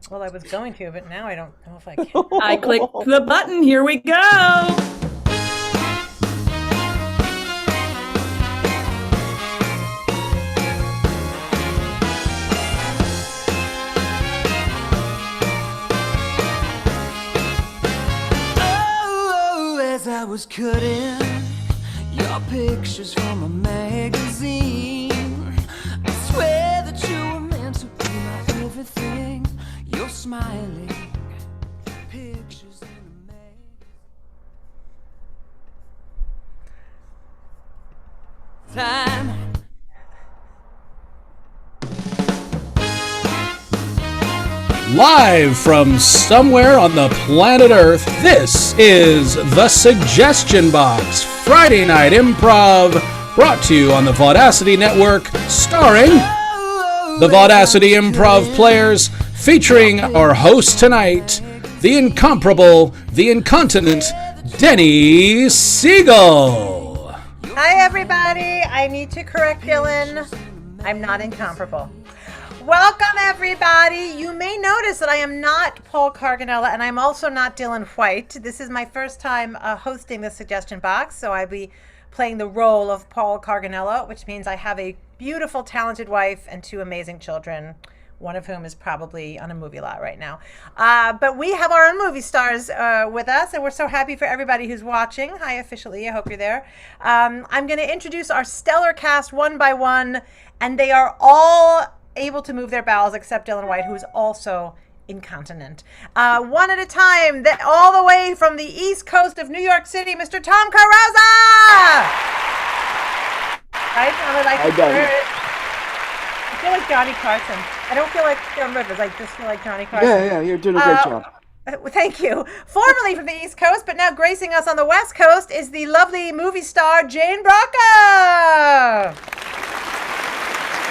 Well, I was going to, but now I don't know if I can. I clicked the button. Here we go. Oh, as I was cutting your pictures from a magazine, I swear that you were meant to be my everything. You're smiling pictures in a magazine. Time. Live from somewhere on the planet Earth, this is The Suggestion Box, Friday Night Improv, brought to you on the Vaudacity Network, starring the Vaudacity Improv Players, featuring our host tonight, the incomparable, the incontinent, Denny Siegel. Hi, everybody. I need to correct Dylan. I'm not incomparable. Welcome, everybody. You may notice that I am not Paul Carganella, and I'm also not Dylan White. This is my first time hosting the Suggestion Box, so I'll be playing the role of Paul Carganella, which means I have a beautiful, talented wife and two amazing children, one of whom is probably on a movie lot right now. But we have our own movie stars with us, and we're so happy for everybody who's watching. Hi, officially. I hope you're there. I'm going to introduce our stellar cast one by one, and they are all able to move their bowels except Dylan White, who is also incontinent. One at a time, all the way from the East Coast of New York City, Mr. Tom Carrazza! Right? I feel like Johnny Carson. I don't feel like Joan Rivers. I just feel like Johnny Carson. Yeah, you're doing a great job. Thank you. Formerly from the East Coast, but now gracing us on the West Coast is the lovely movie star Jane Braca!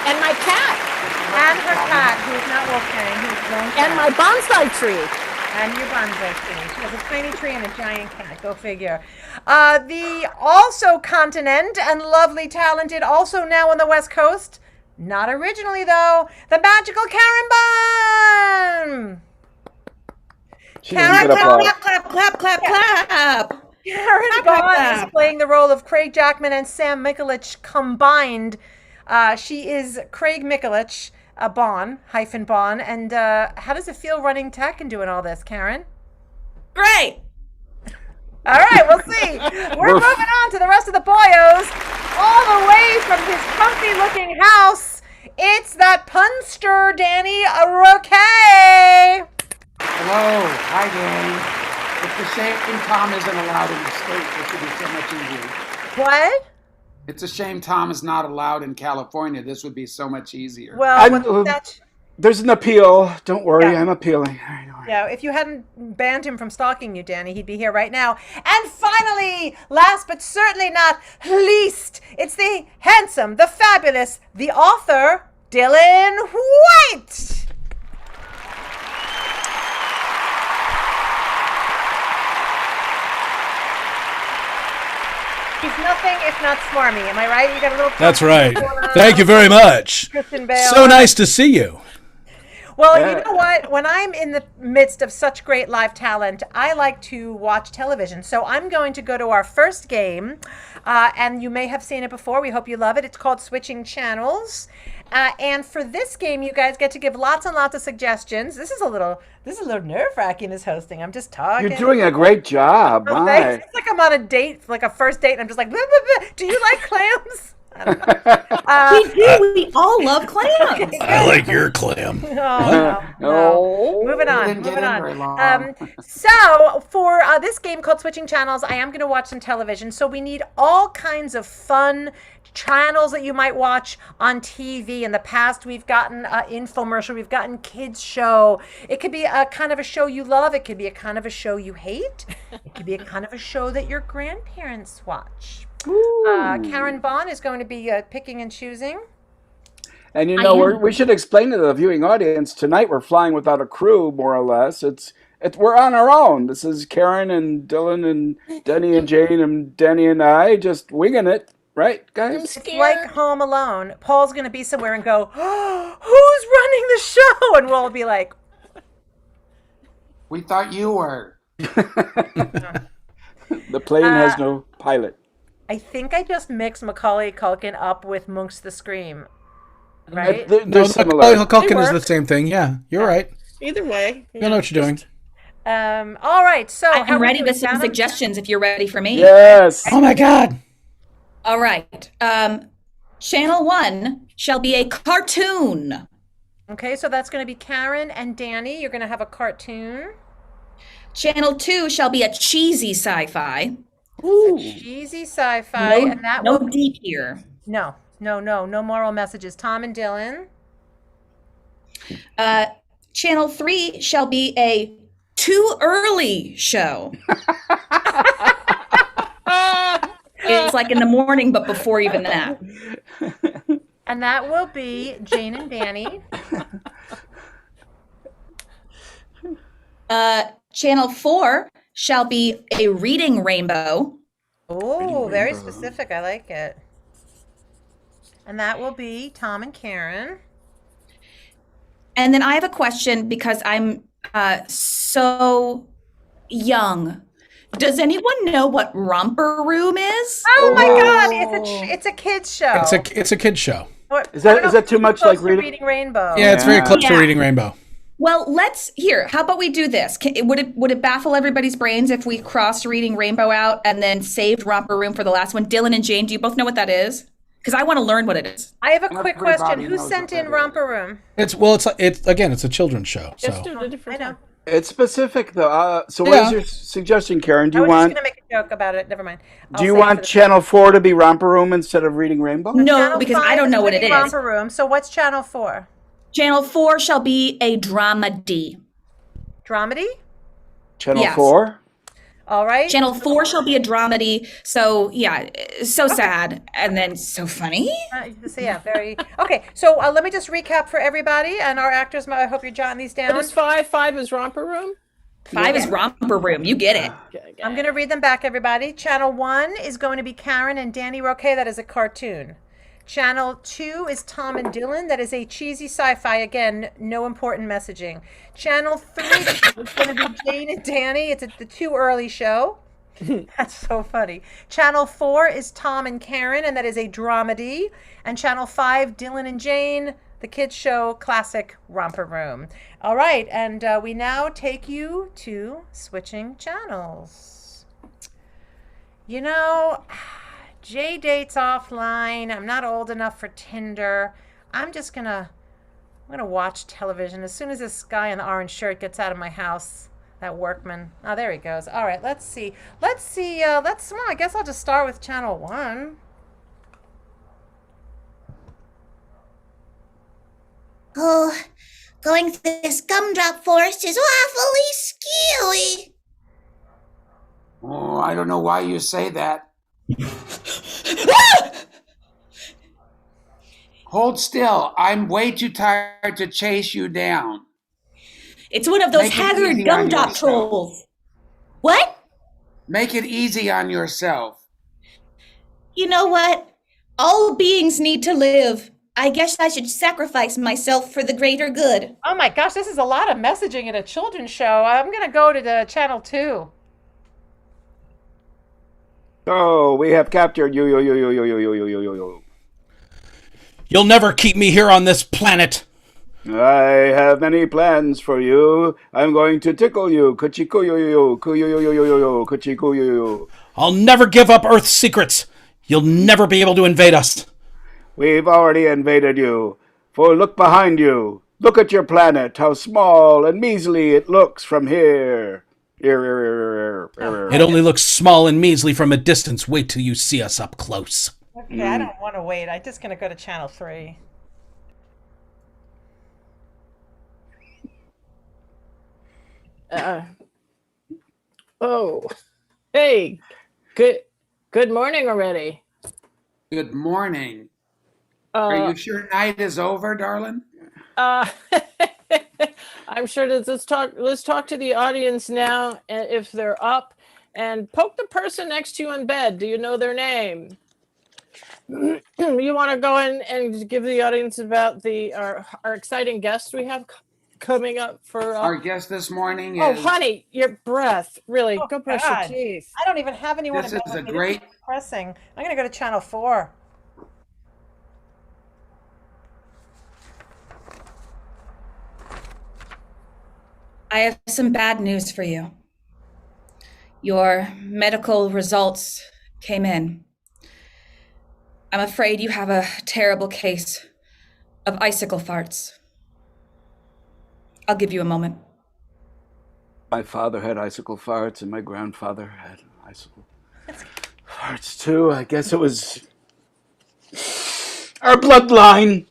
And my cat. And her cat, who is not Wolfgang, who is Lone And my bonsai tree. And your bonsai tree. She has a tiny tree and a giant cat. Go figure. The also continent and lovely, talented, also now on the West Coast, not originally though, the magical Karen Bunn. Karen, clap, clap, clap, clap, clap. Karen Bunn is playing the role of Craig Jackman and Sam Mikulich combined. She is Craig Mikulich, Bon, and how does it feel running tech and doing all this, Karen? Great. All right, we'll see. We're moving on to the rest of the boyos. All the way from his comfy-looking house, it's that punster, Danny Roque. Hello. Hi, Danny. It's a shame Tom isn't allowed in the state. This would be so much easier. What? It's a shame Tom is not allowed in California. This would be so much easier. Well, there's an appeal. Don't worry, yeah. I'm appealing. Yeah, if you hadn't banned him from stalking you, Danny, he'd be here right now. And finally, last but certainly not least, it's the handsome, the fabulous, the author, Dylan White. He's nothing if not smarmy. Am I right? You got a little. That's right. Thank you very much. Kristen Bale. So nice to see you. Well, you know what? When I'm in the midst of such great live talent, I like to watch television. So I'm going to go to our first game, and you may have seen it before. We hope you love it. It's called Switching Channels. And for this game, you guys get to give lots and lots of suggestions. This is a little nerve-wracking as hosting. I'm just talking. You're doing a great job. Oh, thanks. It's like I'm on a date, like a first date, and I'm just like, blah, blah, blah. Do you like clams? We do. We all love clams. I like your clam. No. Moving on. So for this game called Switching Channels, I am going to watch some television. So we need all kinds of fun channels that you might watch on TV. In the past, we've gotten infomercial, we've gotten kids show. It could be a kind of a show you love. It could be a kind of a show you hate. It could be a kind of a show that your grandparents watch. Karen Bond is going to be picking and choosing. And you know, we should explain to the viewing audience, tonight we're flying without a crew, more or less. We're on our own. This is Karen and Dylan and Denny and Jane and Denny and I just winging it. Right, guys? It's like Home Alone. Paul's going to be somewhere and go, oh, who's running the show? And we'll all be like, We thought you were. The plane has no pilot. I think I just mixed Macaulay Culkin up with Monk's the Scream. Right? They're No, similar. Culkin is work. the same thing. Yeah, you're right. Either way. You know what you're doing. All right. So how I'm we ready doing, with some Adam? suggestions if you're ready for me. Yes. Oh my God. All right. Channel 1 shall be a cartoon. Okay, so that's going to be Karen and Danny. You're going to have a cartoon. Channel 2 shall be a cheesy sci-fi. Cheesy sci-fi, No, and that no will deep here. no moral messages. Tom and Dylan. Channel 3 shall be a too early show. It's like in the morning, but before even that. And that will be Jane and Danny. Channel 4 shall be a reading rainbow. Oh, very specific. I like it. And that will be Tom and Karen. And then I have a question because I'm so young. Does anyone know what Romper Room is? Oh my God! It's a kids show. It's a kid's show. Is that too much like reading Rainbow? Yeah, it's very close to Yeah. Reading Rainbow. Well, how about we do this? Would it baffle everybody's brains if we crossed Reading Rainbow out and then saved Romper Room for the last one? Dylan and Jane, do you both know what that is? Because I want to learn what it is. I have a quick question. Everybody Who knows sent what in that Romper Room? It's a children's show. Let's So do it a different I know. time. It's specific though. So what is your suggestion, Karen? Do I you was just want going to make a joke about it. Never mind. do you want Channel 4 to be Romper Room instead of Reading Rainbow? No, Channel because 5 I don't know what it Reading is. Romper Room. So what's Channel 4? Channel 4 shall be a dramedy. Dramedy? Channel Yes. 4? All right. Channel 4 shall be a dramedy. So, yeah, so sad and then so funny. So yeah, very okay. So let me just recap for everybody and our actors. I hope you're jotting these down. What is 5? 5 is Romper Room? 5 is Romper Room. You get it. Okay. I'm going to read them back, everybody. Channel 1 is going to be Karen and Danny Roque. That is a cartoon. Channel 2 is Tom and Dylan. That is a cheesy sci-fi. Again, no important messaging. Channel 3 is going to be Jane and Danny. It's the too early show. That's so funny. Channel 4 is Tom and Karen, and that is a dramedy. And Channel 5, Dylan and Jane, the kids show, classic Romper Room. All right, and we now take you to switching channels. You know, Jay dates offline. I'm not old enough for Tinder. I'm gonna watch television as soon as this guy in the orange shirt gets out of my house. That workman. Oh, there he goes. All right, let's see. Well, I guess I'll just start with Channel 1. Oh, going through this gumdrop forest is awfully scary. Oh, I don't know why you say that. Hold still. I'm way too tired to chase you down. It's one of those Make it haggard easy on gumdrop yourself. trolls. What? Make it easy on yourself. You know what? All beings need to live. I guess I should sacrifice myself for the greater good. Oh my gosh, this is a lot of messaging in a children's show. I'm gonna go to the Channel 2. Oh, we have captured you. you'll never keep me here on this planet. I have many plans for you. I'm going to tickle you. Kuchikuyu, kuyu, kuchikuyu. I'll never give up Earth's secrets. You'll never be able to invade us. We've already invaded you. For look behind you. Look at your planet, how small and measly it looks from here. It only looks small and measly from a distance. Wait till you see us up close. Okay, I don't want to wait. I'm just gonna go to Channel 3. Oh, hey, good morning already. Good morning. Are you sure night is over, darling? I'm sure that let's talk to the audience now, and if they're up, and poke the person next to you in bed. Do you know their name? You want to go in and give the audience about our exciting guest we have coming up for. Our guest this morning Oh, is. honey, your breath. Really, Oh, go brush God. your teeth. I don't even have anyone This in bed is with a me. great. This is depressing. I'm going to go to channel 4. I have some bad news for you. Your medical results came in. I'm afraid you have a terrible case of icicle farts. I'll give you a moment. My father had icicle farts, and my grandfather had icicle farts too. I guess it was our bloodline,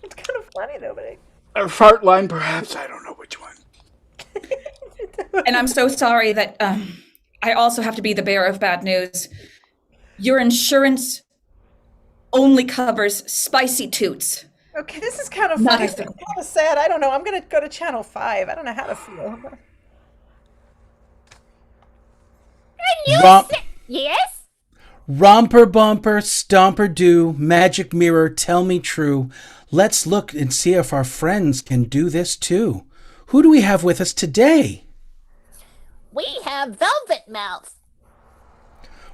It's kind of funny, though, but our fart line, perhaps. I don't know which one. And I'm so sorry that I also have to be the bearer of bad news. Your insurance only covers spicy toots. Okay, this is kind of Not funny. It's icicle. kind of sad. I don't know. I'm going to go to channel 5. I don't know how to feel. Yes? Romper bumper, stomper do, magic mirror, tell me true. Let's look and see if our friends can do this too. Who do we have with us today? We have Velvet Mouth.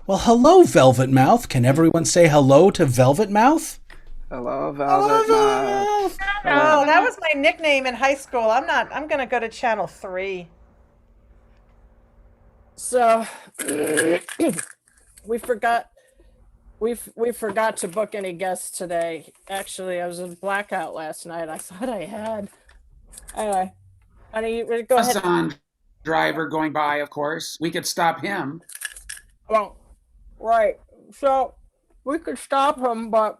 Well, hello, Velvet Mouth. Can everyone say hello to Velvet Mouth? Hello, Velvet Mouth. Oh, that was my nickname in high school. I'm going to go to channel 3. So we forgot to book any guests today. Actually, I was in blackout last night. I thought I had. Anyway, honey, go ahead. Amazon driver going by, of course. We could stop him. Well, right. So we could stop him, but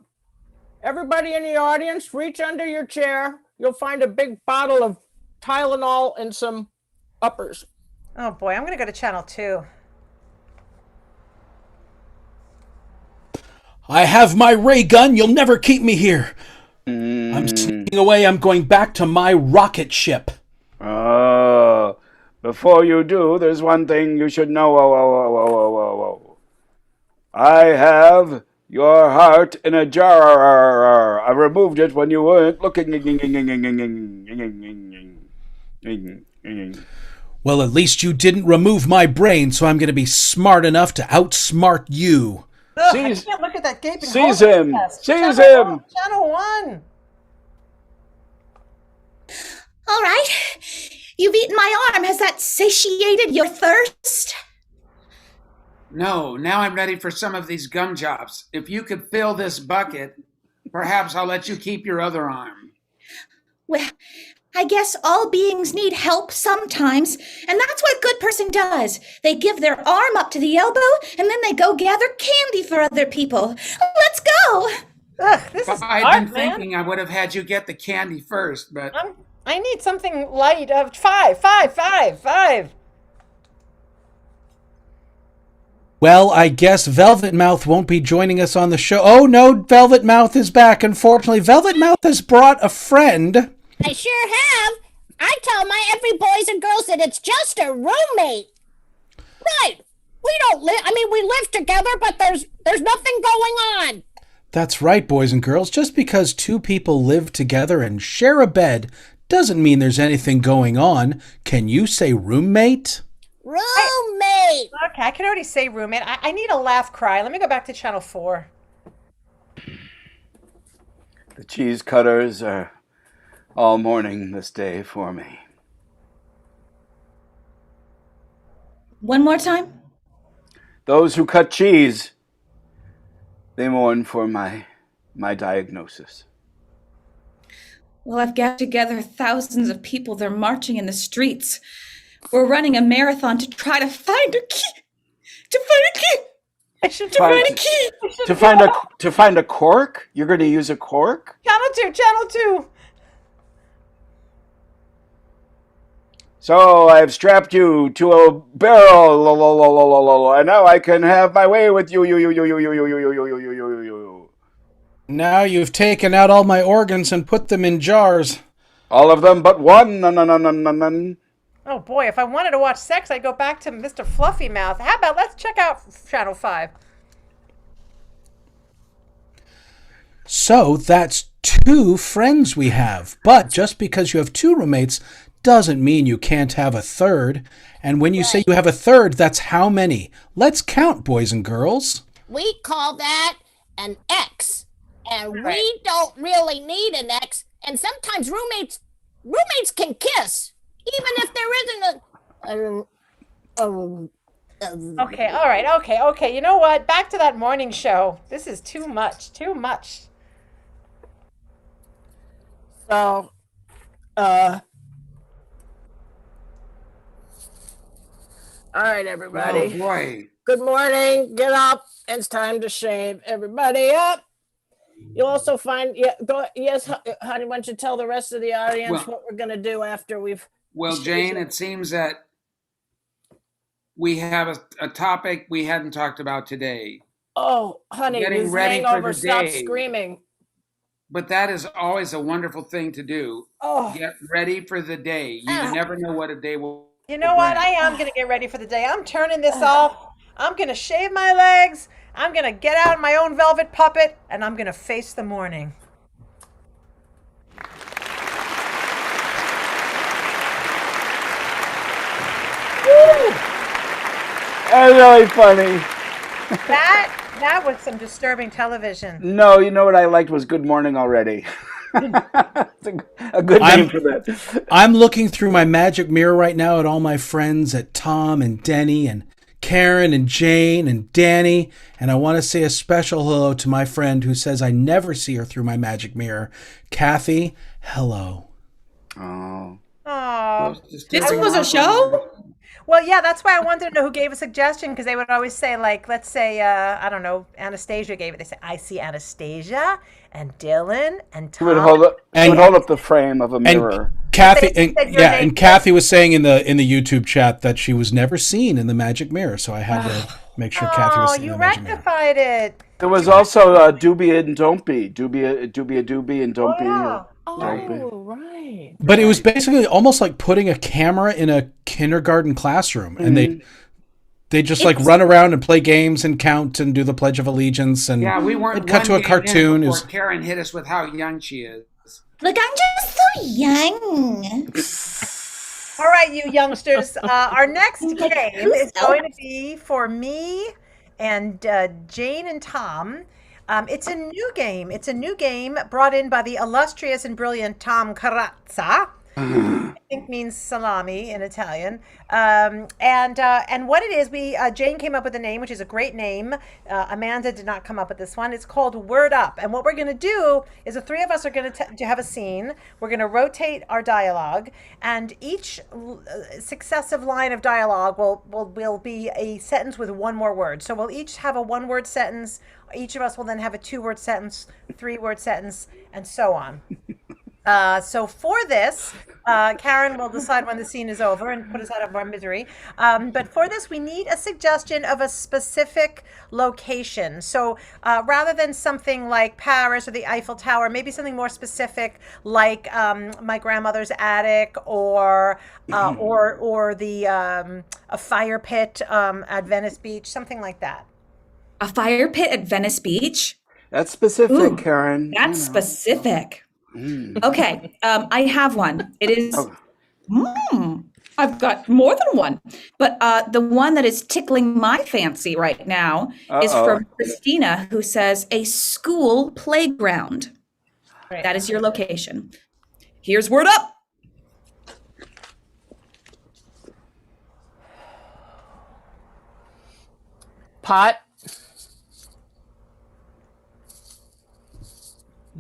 everybody in the audience, reach under your chair. You'll find a big bottle of Tylenol and some uppers. Oh, boy. I'm going to go to channel 2. I have my ray gun. You'll never keep me here. I'm sneaking away. I'm going back to my rocket ship. Oh, before you do, there's one thing you should know. I have your heart in a jar. I removed it when you weren't looking. Well, at least you didn't remove my brain, so I'm going to be smart enough to outsmart you. Ugh, I Seize- can't look at that gaping seize hole. him. Yes. Seize Channel him. 1, channel 1. All right. You've eaten my arm. Has that satiated your thirst? No, now I'm ready for some of these gum jobs. If you could fill this bucket, perhaps I'll let you keep your other arm. Well, I guess all beings need help sometimes, and that's what a good person does. They give their arm up to the elbow, and then they go gather candy for other people. Let's go! Ugh, this If is I'd hard, been man. thinking, I would have had you get the candy first, but I need something light of 5. Well, I guess Velvet Mouth won't be joining us on the show. Oh, no, Velvet Mouth is back. Unfortunately, Velvet Mouth has brought a friend. I sure have. I tell my every boys and girls that it's just a roommate. Right. We don't live, we live together, but there's nothing going on. That's right, boys and girls. Just because two people live together and share a bed doesn't mean there's anything going on. Can you say roommate? Roommate. Okay, I can already say roommate. I need a laugh cry. Let me go back to channel 4. The cheese cutters are all mourning this day for me. One more time? Those who cut cheese, they mourn for my diagnosis. Well, I've gathered together thousands of people. They're marching in the streets. We're running a marathon to try to find a key. I should Find a key. To find a cork? You're going to use a cork? Channel 2. So I've strapped you to a barrel, and now I can have my way with you. Now you've taken out all my organs and put them in jars. All of them but one. None. Oh boy, if I wanted to watch sex, I'd go back to Mr. Fluffy Mouth. How about let's check out channel 5. So that's 2 friends we have. But just because you have 2 roommates doesn't mean you can't have a third. And when you say you have a third, that's how many? Let's count, boys and girls. We call that an X. And we don't really need an X. And sometimes roommates can kiss, even if there isn't Okay, all right, okay. You know what? Back to that morning show. This is too much. So, all right, everybody. Oh boy. Good morning. Get up. It's time to shave. Everybody up. You'll also find, yes, honey, why don't you tell the rest of the audience what we're going to do after we've. Well, Jane, it seems that we have a topic we hadn't talked about today. Oh, honey, Getting this ready for hangover, the stop day. screaming. But that is always a wonderful thing to do. Oh. Get ready for the day. You never know what a day will. You know what? I am going to get ready for the day. I'm turning this off. I'm going to shave my legs. I'm going to get out my own velvet puppet, and I'm going to face the morning. That's really funny. That was some disturbing television. No, you know what I liked was Good Morning Already. It's a good name for that. I'm looking through my magic mirror right now at all my friends, at Tom and Denny and Karen and Jane and Danny, and I want to say a special hello to my friend who says I never see her through my magic mirror, Kathy. Hello. Oh. This was a show? Well, yeah, that's why I wanted to know who gave a suggestion, because they would always say, like, let's say, I don't know, Anastasia gave it. They say, I see Anastasia and Dylan and Tom. He would hold up the frame of a mirror. Kathy and Kathy was saying in the YouTube chat that she was never seen in the magic mirror, so I had to make sure Kathy was seen in the magic mirror. Oh, you rectified it. There was also Doobie and Don't Be. Doobie and Don't Be. Oh, right. But it was basically almost like putting a camera in a kindergarten classroom, and they just like run around and play games and count and do the Pledge of Allegiance, and we weren't cut to a cartoon. Before Karen hit us with how young she is. Look, I'm just so young. All right, you youngsters. Our next game is going to be for me and Jane and Tom. It's a new game. It's a new game brought in by the illustrious and brilliant Tom Carazza. I think means salami in Italian. And what it is, Jane came up with a name, which is a great name. Amanda did not come up with this one. It's called Word Up. And what we're going to do is the three of us are going to have a scene. We're going to rotate our dialogue, and each successive line of dialogue will be a sentence with one more word. So we'll each have a one-word sentence. Each of us will then have a two-word sentence, three-word sentence, and so on. So for this, Karen will decide when the scene is over and put us out of our misery. But for this, we need a suggestion of a specific location. So rather than something like Paris or the Eiffel Tower, maybe something more specific like my grandmother's attic or the a fire pit at Venice Beach, something like that. A fire pit at Venice Beach? That's specific, Ooh, Karen. That's specific. Okay, I have one. It is. I've got more than one, but the one that is tickling my fancy right now is from Christina, who says a school playground. Right. That is your location. Here's Word Up. Pot.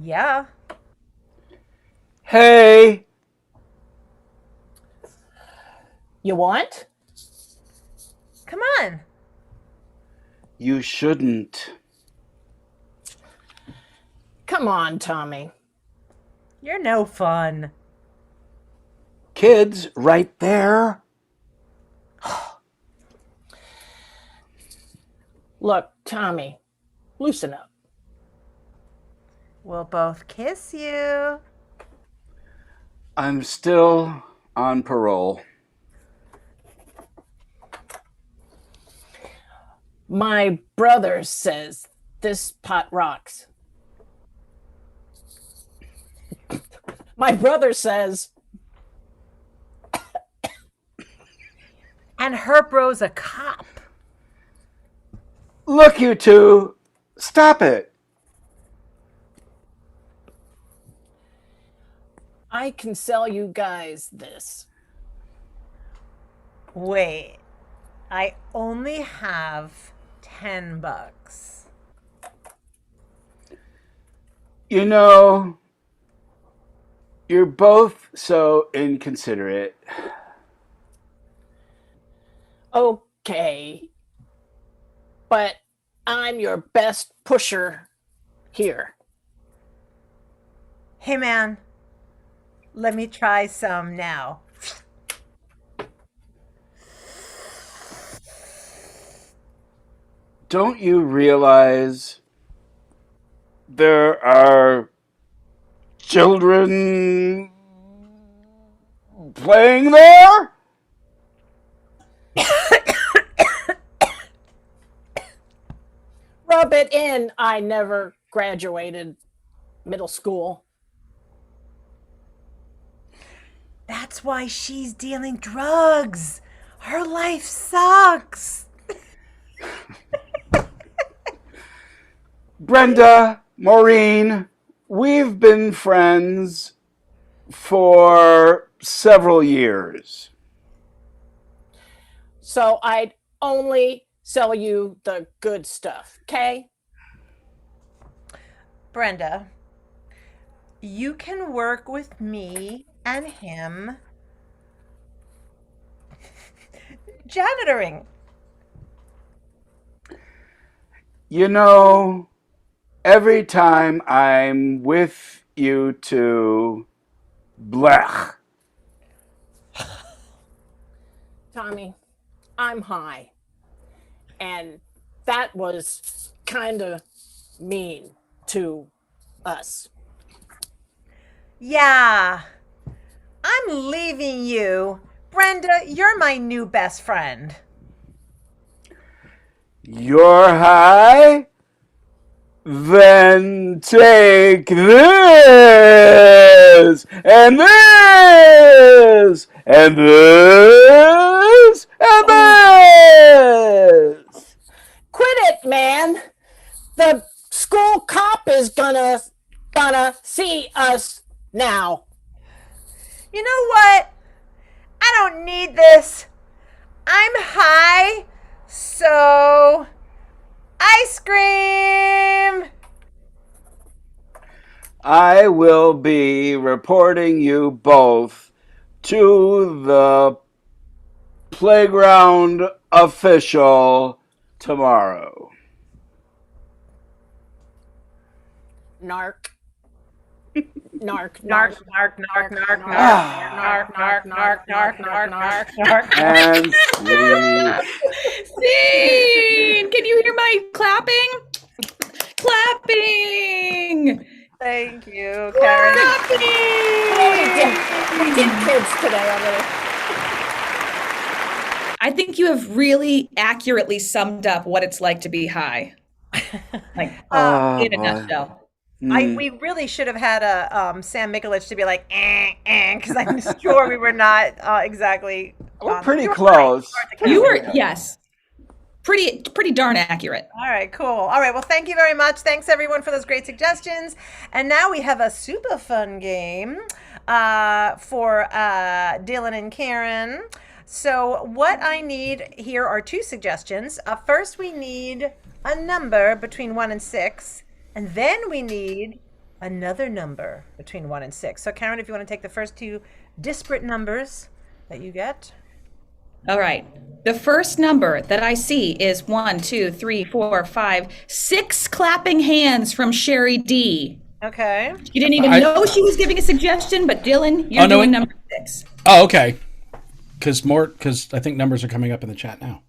Yeah. Hey. You want? Come on. You shouldn't. Come on, Tommy. You're no fun. Kids, right there. Look, Tommy, loosen up. We'll both kiss you. I'm still on parole. My brother says this pot rocks. My brother says, and her bro's a cop. Look, you two, stop it. I can sell you guys this. Wait, I only have $10. You know, you're both so inconsiderate. Okay. But I'm your best pusher here. Hey, man, let me try some now. Don't you realize there are children playing there? Rub it in. I never graduated middle school. That's why she's dealing drugs. Her life sucks. Brenda, Maureen, we've been friends for several years. So I'd only sell you the good stuff, okay? Brenda, you can work with me and him janitoring. You know, every time I'm with you two, blech. Tommy, I'm high. And that was kind of mean to us. Yeah, I'm leaving you. Brenda, you're my new best friend. You're high? Then take this, and this, and this, and this. Quit it, man. The school cop is gonna see us now. You know what? I don't need this. I'm high, so ice cream. I will be reporting you both to the playground official tomorrow. Narc. Narc, Narc, narc, narc, narc, narc, narc, narc, narc, narc, narc, narc. And Scene! Can you hear my clapping? Clapping! Thank you, Karen. We did kids today already. I think you have really accurately summed up what it's like to be high. Like, in a nutshell. We really should have had a Sam Mikulich to be like, because I'm sure we were not exactly. We're pretty close. You were, yes. Pretty darn accurate. All right, cool. All right, well, thank you very much. Thanks, everyone, for those great suggestions. And now we have a super fun game for Dylan and Karen. So what I need here are two suggestions. First, we need a number between 1 and 6. And then we need another number between 1 and 6. So, Karen, if you want to take the first two disparate numbers that you get. All right. The first number that I see is 1, 2, 3, 4, 5, 6 clapping hands from Sherry D. Okay. You didn't even know she was giving a suggestion, but Dylan, you're doing number 6. Oh, okay. Because I think numbers are coming up in the chat now.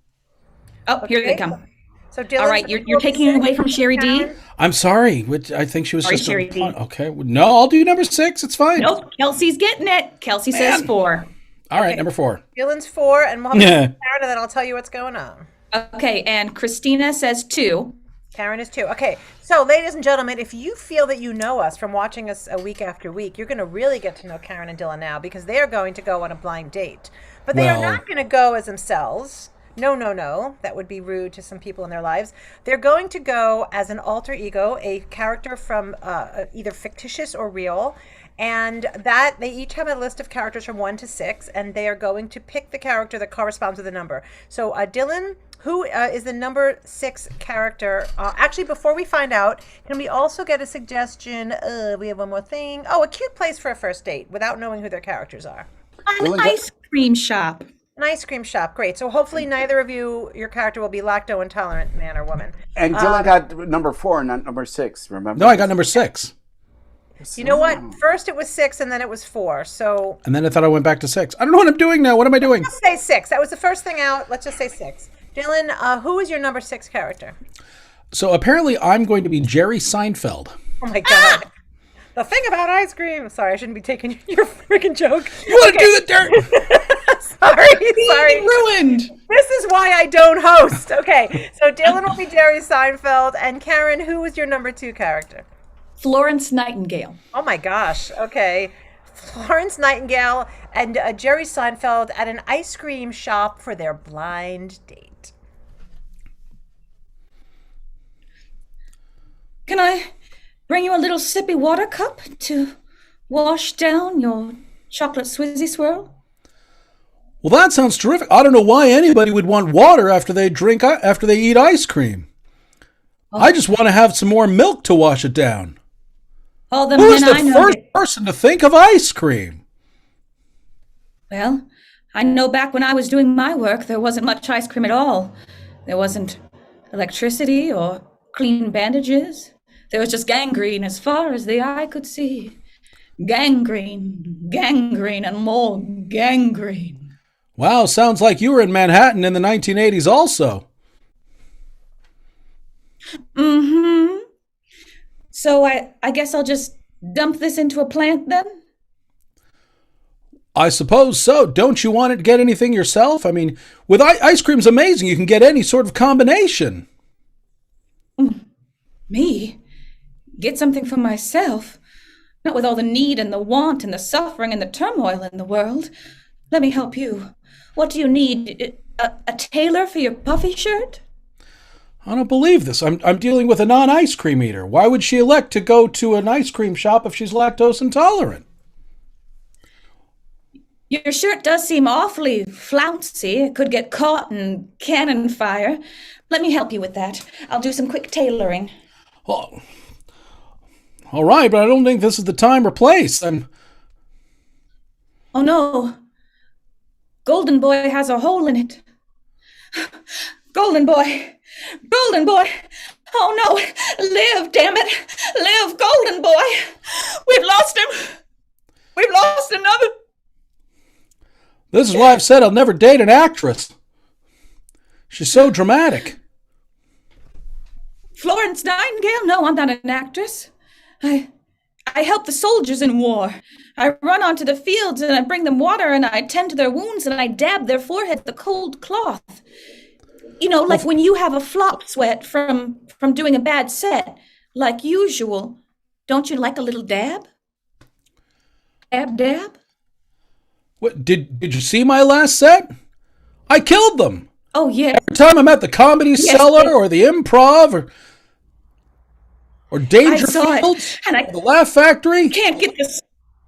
Oh, here they come. So Dylan, all right, you're taking it away from Sherry D. I'm sorry. I think she was just Sherry D. Okay. No, I'll do number 6. It's fine. Nope. Kelsey's getting it. Kelsey says 4. All right, number 4. Dylan's 4, and we'll have Karen, and then I'll tell you what's going on. Okay, and Christina says 2. Karen is 2. Okay, so ladies and gentlemen, if you feel that you know us from watching us a week after week, you're going to really get to know Karen and Dylan now because they are going to go on a blind date. But they are not going to go as themselves. No, no, no. That would be rude to some people in their lives. They're going to go as an alter ego, a character from either fictitious or real. And that they each have a list of characters from 1 to 6, and they are going to pick the character that corresponds with the number. So Dylan, who is the number 6 character? Actually, before we find out, can we also get a suggestion? We have one more thing. Oh, a cute place for a first date without knowing who their characters are. An ice cream shop. An ice cream shop. Great. So hopefully neither of you, your character will be lacto intolerant, man or woman. And Dylan got number 4, not number 6, remember? No, I got number 6. You know what? First it was 6 and then it was 4. So. And then I thought I went back to 6. I don't know what I'm doing now. What am I doing? Let's say 6. That was the first thing out. Let's just say 6. Dylan, who is your number 6 character? So apparently I'm going to be Jerry Seinfeld. Oh my God. The thing about ice cream. Sorry, I shouldn't be taking your freaking joke. You want to do the dirt? Sorry. Ruined. This is why I don't host. Okay, so Dylan will be Jerry Seinfeld. And Karen, who is your number 2 character? Florence Nightingale. Oh my gosh. Okay. Florence Nightingale and Jerry Seinfeld at an ice cream shop for their blind date. Can I bring you a little sippy water cup to wash down your chocolate Swizzy swirl? Well, that sounds terrific. I don't know why anybody would want water after they eat ice cream. I just want to have some more milk to wash it down. All the Who's men I the know. first person to think of ice cream? Well, I know back when I was doing my work, there wasn't much ice cream at all. There wasn't electricity or clean bandages. There was just gangrene as far as the eye could see. Gangrene, gangrene, and more gangrene. Wow, sounds like you were in Manhattan in the 1980s also. Mm-hmm. So I guess I'll just dump this into a plant then? I suppose so. Don't you want to get anything yourself? I mean, with ice cream's amazing. You can get any sort of combination. Me? Get something for myself? Not with all the need and the want and the suffering and the turmoil in the world. Let me help you. What do you need? A tailor for your puffy shirt? I don't believe this. I'm dealing with a non-ice cream eater. Why would she elect to go to an ice cream shop if she's lactose intolerant? Your shirt does seem awfully flouncy. It could get caught in cannon fire. Let me help you with that. I'll do some quick tailoring. Oh, all right, but I don't think this is the time or place. Oh no. Golden Boy has a hole in it. Golden Boy! Golden Boy! Oh no! Live, damn it! Live, Golden Boy! We've lost him! We've lost another! This is why I've said I'll never date an actress. She's so dramatic. Florence Nightingale? No, I'm not an actress. I help the soldiers in war. I run onto the fields and I bring them water and I tend to their wounds and I dab their forehead with the cold cloth. You know, like when you have a flop sweat from doing a bad set, like usual. Don't you like a little dab? Dab? What did you see my last set? I killed them. Oh, yeah. Every time I'm at the Comedy Cellar or the Improv or Dangerfields or the Laugh Factory. Can't get the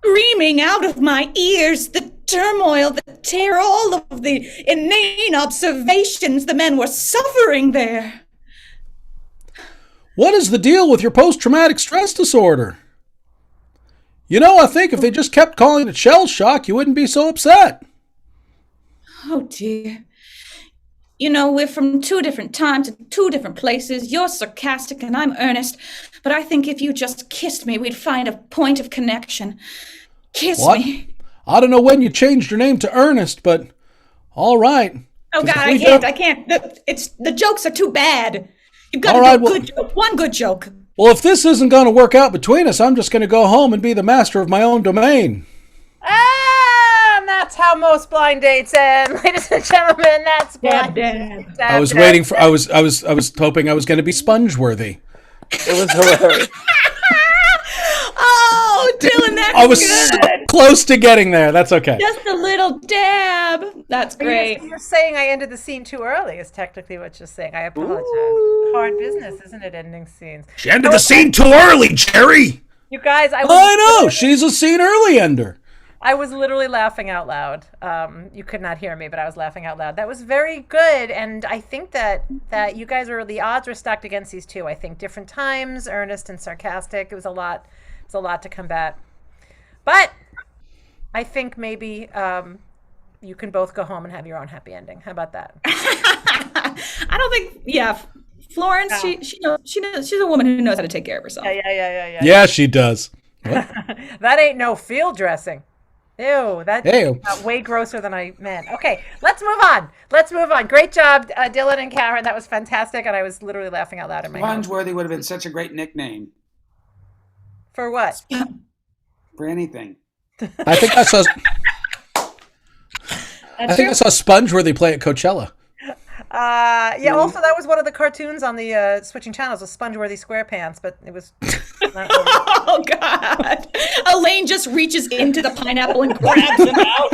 screaming out of my ears, the turmoil, the terror, all of the inane observations the men were suffering there. What is the deal with your post-traumatic stress disorder? You know, I think if they just kept calling it shell shock, you wouldn't be so upset. Oh, dear. You know, we're from 2 different times and 2 different places. You're sarcastic and I'm earnest. But I think if you just kissed me, we'd find a point of connection. Kiss me. I don't know when you changed your name to Ernest, but all right. Oh, God, I can't. The jokes are too bad. You've got to do a good joke. One good joke. Well, if this isn't going to work out between us, I'm just going to go home and be the master of my own domain. And that's that's how most blind dates end, ladies and gentlemen. That's blind dates. I was waiting for. I was hoping I was going to be sponge-worthy. It was hilarious. Oh, Dylan, that's I was good. so close to getting there. That's okay. Just a little dab. That's great. You're saying I ended the scene too early is technically what you're saying. I apologize. Hard business, isn't it, ending scenes? She ended the scene too early, Jerry. You guys, I know. She's a scene early ender. I was literally laughing out loud. You could not hear me, but I was laughing out loud. That was very good, and I think that you guys the odds were stacked against these two. I think different times, earnest and sarcastic. It was a lot. It's a lot to combat, but I think maybe you can both go home and have your own happy ending. How about that? I don't think. Yeah, Florence. No. She knows. She's a woman who knows how to take care of herself. Yeah. Yeah, she does. That ain't no field dressing. Ew, that's way grosser than I meant. Okay, let's move on. Great job, Dylan and Karen. That was fantastic, and I was literally laughing out loud in my head. Spongeworthy would have been such a great nickname. For what? For anything. I think I saw Spongeworthy play at Coachella. Also that was one of the cartoons on the switching channels, was Spongeworthy SquarePants, but it was oh God. Elaine just reaches into the pineapple and grabs him out.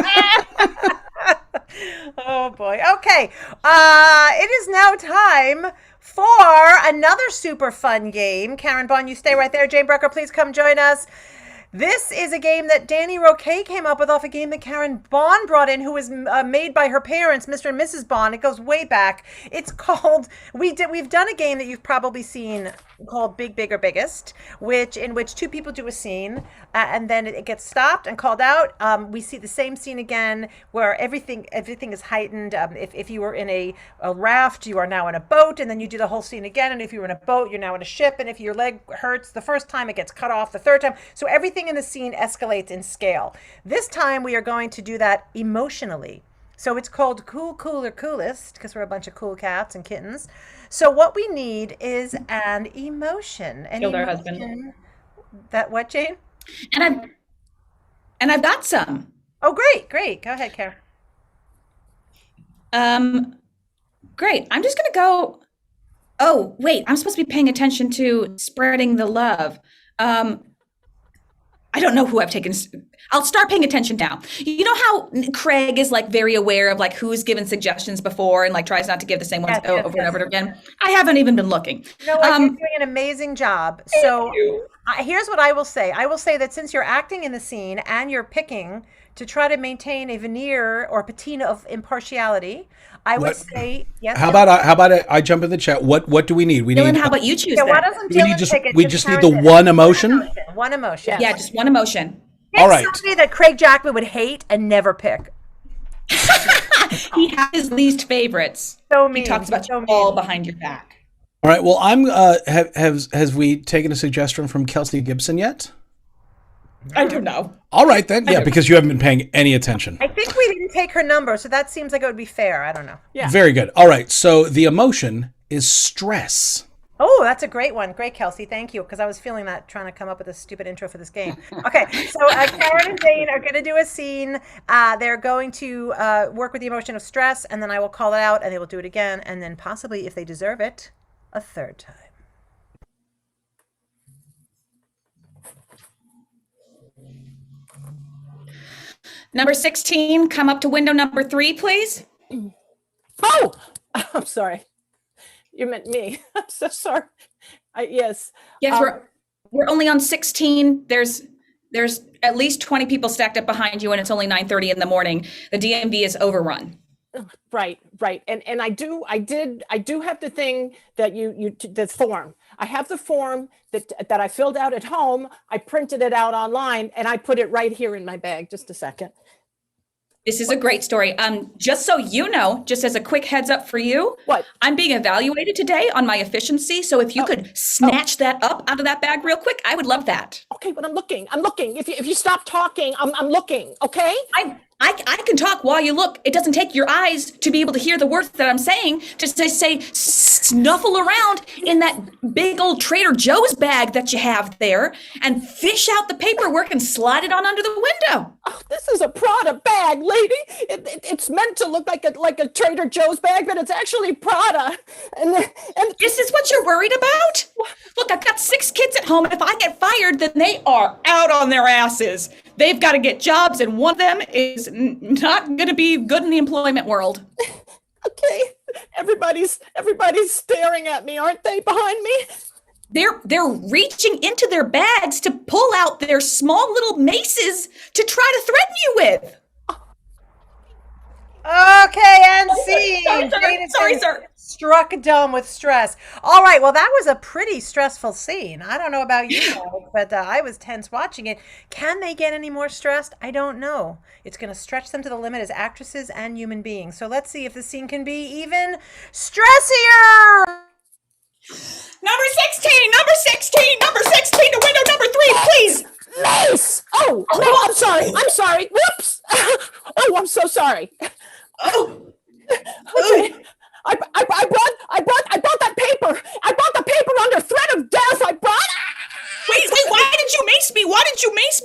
Oh boy. Okay. It is now time for another super fun game. Karen Bond, you stay right there. Jane Brecker, please come join us. This is a game that Danny Roquet came up with off a game that Karen Bond brought in, who was made by her parents, Mr. and Mrs. Bond. It goes way back. It's called, we've done a game that you've probably seen called Big, Bigger, Biggest, in which two people do a scene, and then it gets stopped and called out. We see the same scene again, where everything is heightened. If you were in a raft, you are now in a boat, and then you do the whole scene again. And if you were in a boat, you're now in a ship. And if your leg hurts the first time, it gets cut off the third time. So everything in the scene escalates in scale. This time we are going to do that emotionally. So it's called Cool, Cooler, Coolest, because we're a bunch of cool cats and kittens. So what we need is an emotion. Killed our husband. That what, Jane? And I've got some. Oh, great. Go ahead, Karen. Great. I'm just gonna go. Oh, wait, I'm supposed to be paying attention to spreading the love. I don't know who I've taken. I'll start paying attention now. You know how Craig is like very aware of like who's given suggestions before and like tries not to give the same ones over and over again. I haven't even been looking. You know what? You're doing an amazing job. So here's what I will say. I will say that since you're acting in the scene and you're picking to try to maintain a veneer or patina of impartiality, I would say yes. How about I jump in the chat? What do we need? We Dylan, need. how about you choose? Why doesn't Dylan pick it? We just need the one emotion. One emotion. Yeah, just one emotion. Pick all right. Somebody that Craig Jackman would hate and never pick. He has his least favorites. So mean. He talks about you all behind your back. All right. Well, I'm. Has we taken a suggestion from Kelsey Gibson yet? I don't know. All right then. Yeah, because you haven't been paying any attention. I think we didn't take her number, so that seems like it would be fair. I don't know. Yeah. Very good. All right. So the emotion is stress. Oh, that's a great one. Great, Kelsey. Thank you. Because I was feeling that trying to come up with a stupid intro for this game. Okay, so Karen and Jane are going to do a scene. They're going to work with the emotion of stress, and then I will call it out, and they will do it again, and then possibly, if they deserve it, a third time. Number 16, come up to window number 3, please. Oh, I'm sorry. You meant me. I'm so sorry. Yes. Yes, we're only on 16. There's at least 20 people stacked up behind you, and it's only 9:30 in the morning. The DMV is overrun. Right. And I do have the thing that the form. I have the form that I filled out at home. I printed it out online and I put it right here in my bag. Just a second. This is a great story. Just so you know, just as a quick heads up for you, what? I'm being evaluated today on my efficiency. So if you could snatch that up out of that bag real quick, I would love that. Okay, but I'm looking. If you stop talking, I'm looking. Okay. I can talk while you look. It doesn't take your eyes to be able to hear the words that I'm saying. Just to say, snuffle around in that big old Trader Joe's bag that you have there and fish out the paperwork and slide it on under the window. Oh, this is a Prada bag, lady. It's meant to look like a Trader Joe's bag, but it's actually Prada. And This is what you're worried about? Look, I've got 6 kids at home. If I get fired, then they are out on their asses. They've got to get jobs, and one of them is not going to be good in the employment world. okay, everybody's staring at me, aren't they? Behind me. They're reaching into their bags to pull out their small little maces to try to threaten you with. Okay, and scene. Sorry, sir. Struck dumb with stress. All right, well, that was a pretty stressful scene. I don't know about you guys, but I was tense watching it. Can they get any more stressed? I don't know. It's going to stretch them to the limit as actresses and human beings. So let's see if the scene can be even stressier. Number 16, to window number 3, please. Mace! Oh, no, I'm sorry. Whoops! Oh, I'm so sorry. Oh. Okay. I brought that paper. I brought the paper under threat of death. I brought. Wait, why did you mace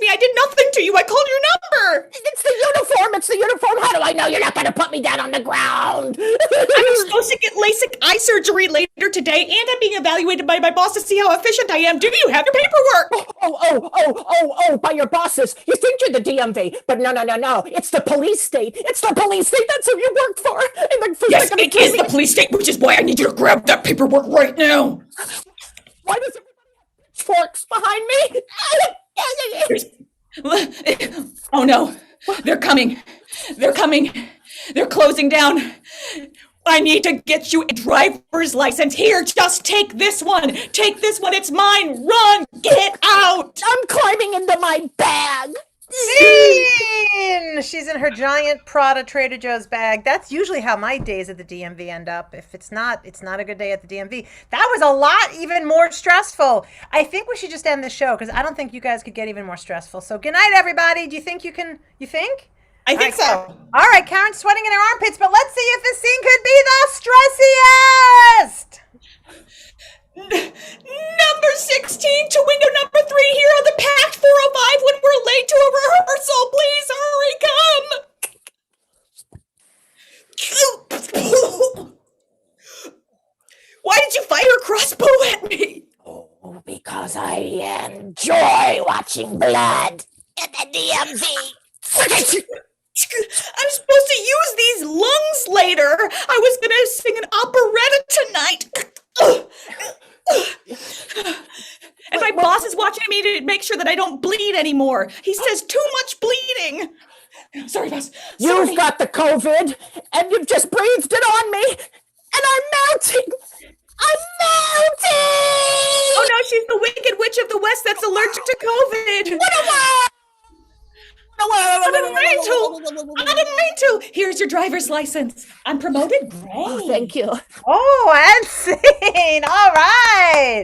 me? I did nothing to you. I called your number. It's the uniform. How do I know you're not going to put me down on the ground? I'm supposed to get LASIK eye surgery later today, and I'm being evaluated by my boss to see how efficient I am. Do you have your paperwork? Oh, by your bosses. You think you're the DMV, but no. It's the police state. That's who you work for. Yes, it is the police state, which is why I need you to grab that paperwork right now. Why does everybody have pitchforks behind me? Oh no, they're coming. They're closing down. I need to get you a driver's license. Here, just take this one. It's mine. Run, get out. I'm climbing into my bag. Scene! She's in her giant Prada Trader Joe's bag. That's usually how my days at the DMV end up. If it's not a good day at the DMV. That was a lot even more stressful. I think we should just end the show because I don't think you guys could get even more stressful. So good night, everybody. Do you think you can? You think? I think so. All right, Karen's sweating in her armpits, but let's see if this scene could be the stressiest. Number 16 to window number 3 here on the packed 405 when we're late to a rehearsal. Please hurry, come. Why did you fire a crossbow at me? Oh, because I enjoy watching blood at the DMV. I'm supposed to use these lungs later. I was going to sing an operetta tonight. And my boss is watching me to make sure that I don't bleed anymore. He says too much bleeding. Sorry, boss. You've got the COVID, and you've just breathed it on me, and I'm melting. Oh no, she's the Wicked Witch of the West that's allergic to COVID. What am I? I didn't mean to. Here's your driver's license. I'm promoted. Great. Oh, thank you. Oh, and scene. All right.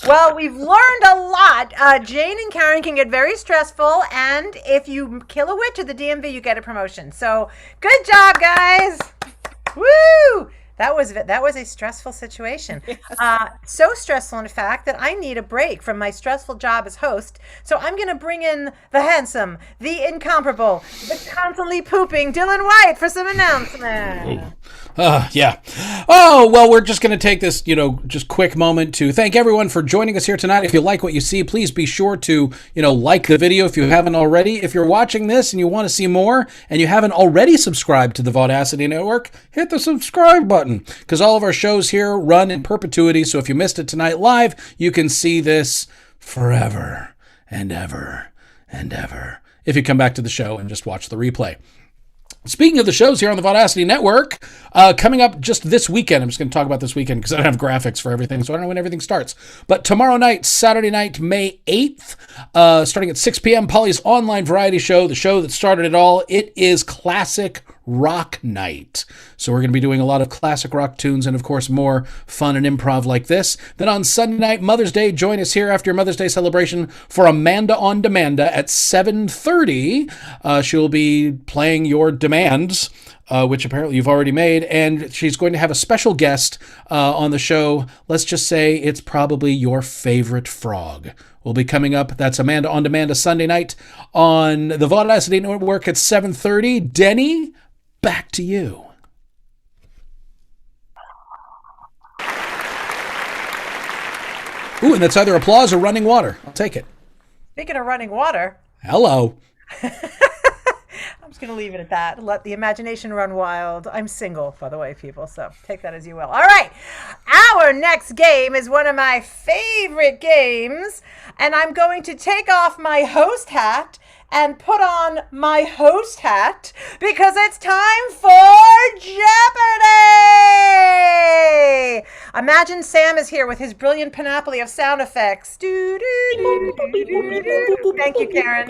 Well, we've learned a lot. Jane and Karen can get very stressful, and if you kill a witch at the DMV, you get a promotion. So, good job, guys. Woo! That was a stressful situation. So stressful, in fact, that I need a break from my stressful job as host. So I'm going to bring in the handsome, the incomparable, the constantly pooping Dylan White for some announcements. Yeah. Oh, well, we're just going to take this, just quick moment to thank everyone for joining us here tonight. If you like what you see, please be sure to, like the video if you haven't already. If you're watching this and you want to see more and you haven't already subscribed to the Vaudacity Network, hit the subscribe button because all of our shows here run in perpetuity. So if you missed it tonight live, you can see this forever and ever and ever if you come back to the show and just watch the replay. Speaking of the shows here on the Vaudacity Network, coming up just this weekend, I'm just going to talk about this weekend because I don't have graphics for everything, so I don't know when everything starts. But tomorrow night, Saturday night, May 8th, starting at 6 p.m., Polly's online variety show, the show that started it all. It is classic rock night. So we're going to be doing a lot of classic rock tunes and, of course, more fun and improv like this. Then on Sunday night, Mother's Day, join us here after your Mother's Day celebration for Amanda on Demanda at 7:30. She'll be playing your demands, which apparently you've already made, and she's going to have a special guest on the show. Let's just say it's probably your favorite frog. Will be coming up. That's Amanda on Demand, Sunday night on the Vaudacity Network at 7:30. Denny, back to you. Ooh, and that's either applause or running water. I'll take it. Speaking of running water, Hello. I'm just going to leave it at that. Let the imagination run wild. I'm single, by the way, people, so take that as you will. All right. Our next game is one of my favorite games, and I'm going to take off my host hat and put on my host hat because it's time for Jeopardy! Imagine Sam is here with his brilliant panoply of sound effects. Thank you, Karen.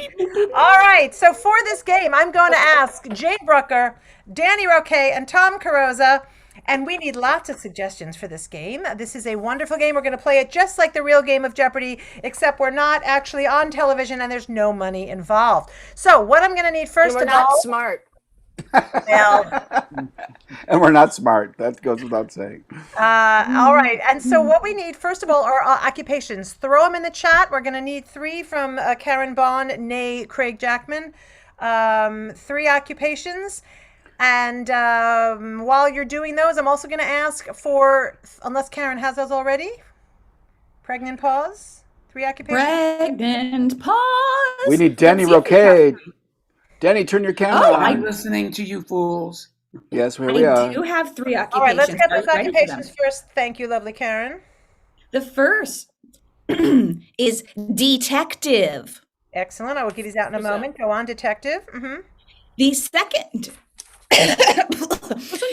All right, so for this game, I'm going to ask Jane Brooker, Danny Roquet, and Tom Carosa, and we need lots of suggestions for this game. This is a wonderful game. We're going to play it just like the real game of Jeopardy, except we're not actually on television and there's no money involved. So what I'm going to need first We're of all... not smart. Well, And we're not smart. That goes without saying. all right. And so what we need, first of all, are occupations. Throw them in the chat. We're going to need 3 from Karen Bond, nay Craig Jackman. 3 occupations. And while you're doing those, I'm also going to ask for, unless Karen has those already, pregnant pause, 3 occupations. Pregnant pause. We need Danny Roquet. Danny, turn your camera on. I'm listening to you fools. Yes, here we I are. do have 3 occupations. All right, let's get those Are you ready for them? occupations first. Thank you, lovely Karen. The first is detective. Excellent. I will get these out in a moment. Go on, detective. Mm-hmm. The second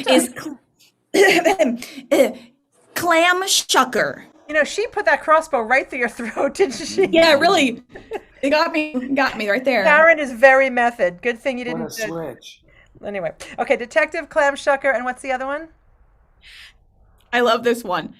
is clam shucker. You know, she put that crossbow right through your throat, didn't she? Yeah, really. It got me right there. Karen is very method. Good thing you What a didn't. switch. Anyway, okay, detective, clam shucker, and what's the other one? I love this one.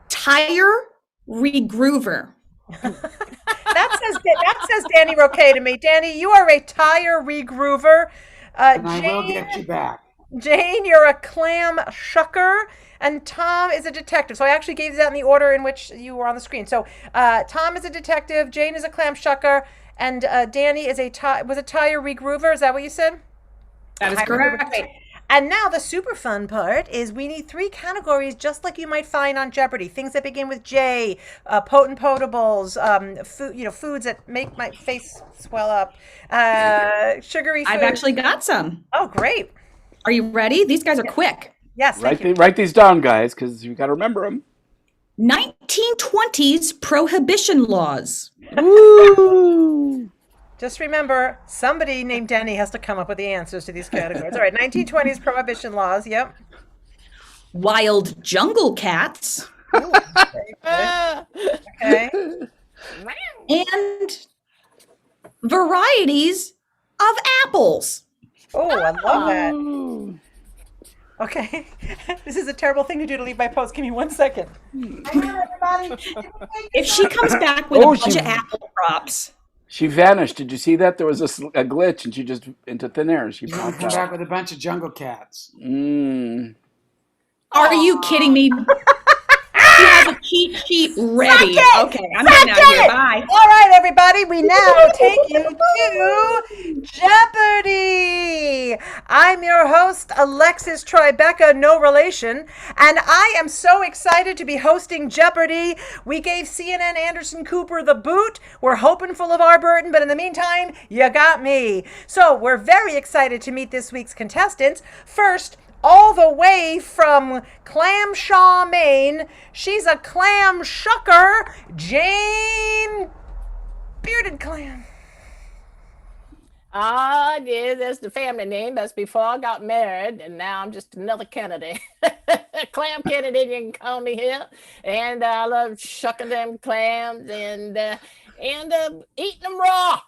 Tire regroover. That says Danny Roquet to me. Danny, you are a tire regroover. And I will get you back. Jane, you're a clam shucker, and Tom is a detective. So I actually gave that in the order in which you were on the screen. So Tom is a detective, Jane is a clam shucker, and Danny is a tire regroover. Is that what you said? That is correct. And now the super fun part is we need 3 categories just like you might find on Jeopardy. Things that begin with J, potent potables, foods that make my face swell up, sugary food. I've actually got some. Oh, great. Are you ready? These guys are quick. Yes, thank you. Write these down, guys, because you got to remember them. 1920s prohibition laws. Woo! Just remember, somebody named Denny has to come up with the answers to these categories. All right, 1920s prohibition laws. Yep. Wild jungle cats. Okay. And varieties of apples. Oh, I love that. Okay. This is a terrible thing to do to leave my post. Give me 1 second. Hang on, everybody. If she comes back with a bunch of apple props. She vanished. Did you see that? There was a glitch, and she just into thin air. She You popped come out. back with a bunch of jungle cats. Are you kidding me? She has a cheat sheet ready. Okay, I'm getting out of here. Bye. All right, everybody. We now take you to Jeopardy! I'm your host, Alexis Tribeca, no relation, and I am so excited to be hosting Jeopardy! We gave CNN Anderson Cooper the boot. We're hoping for LeVar Burton, but in the meantime, you got me. So we're very excited to meet this week's contestants. First, all the way from Clamshaw, Maine, she's a clam shucker, Jane Bearded Clam. Yeah, that's the family name. That's before I got married, and now I'm just another Kennedy. Clam Kennedy, you can call me here. And I love shucking them clams and eating them raw.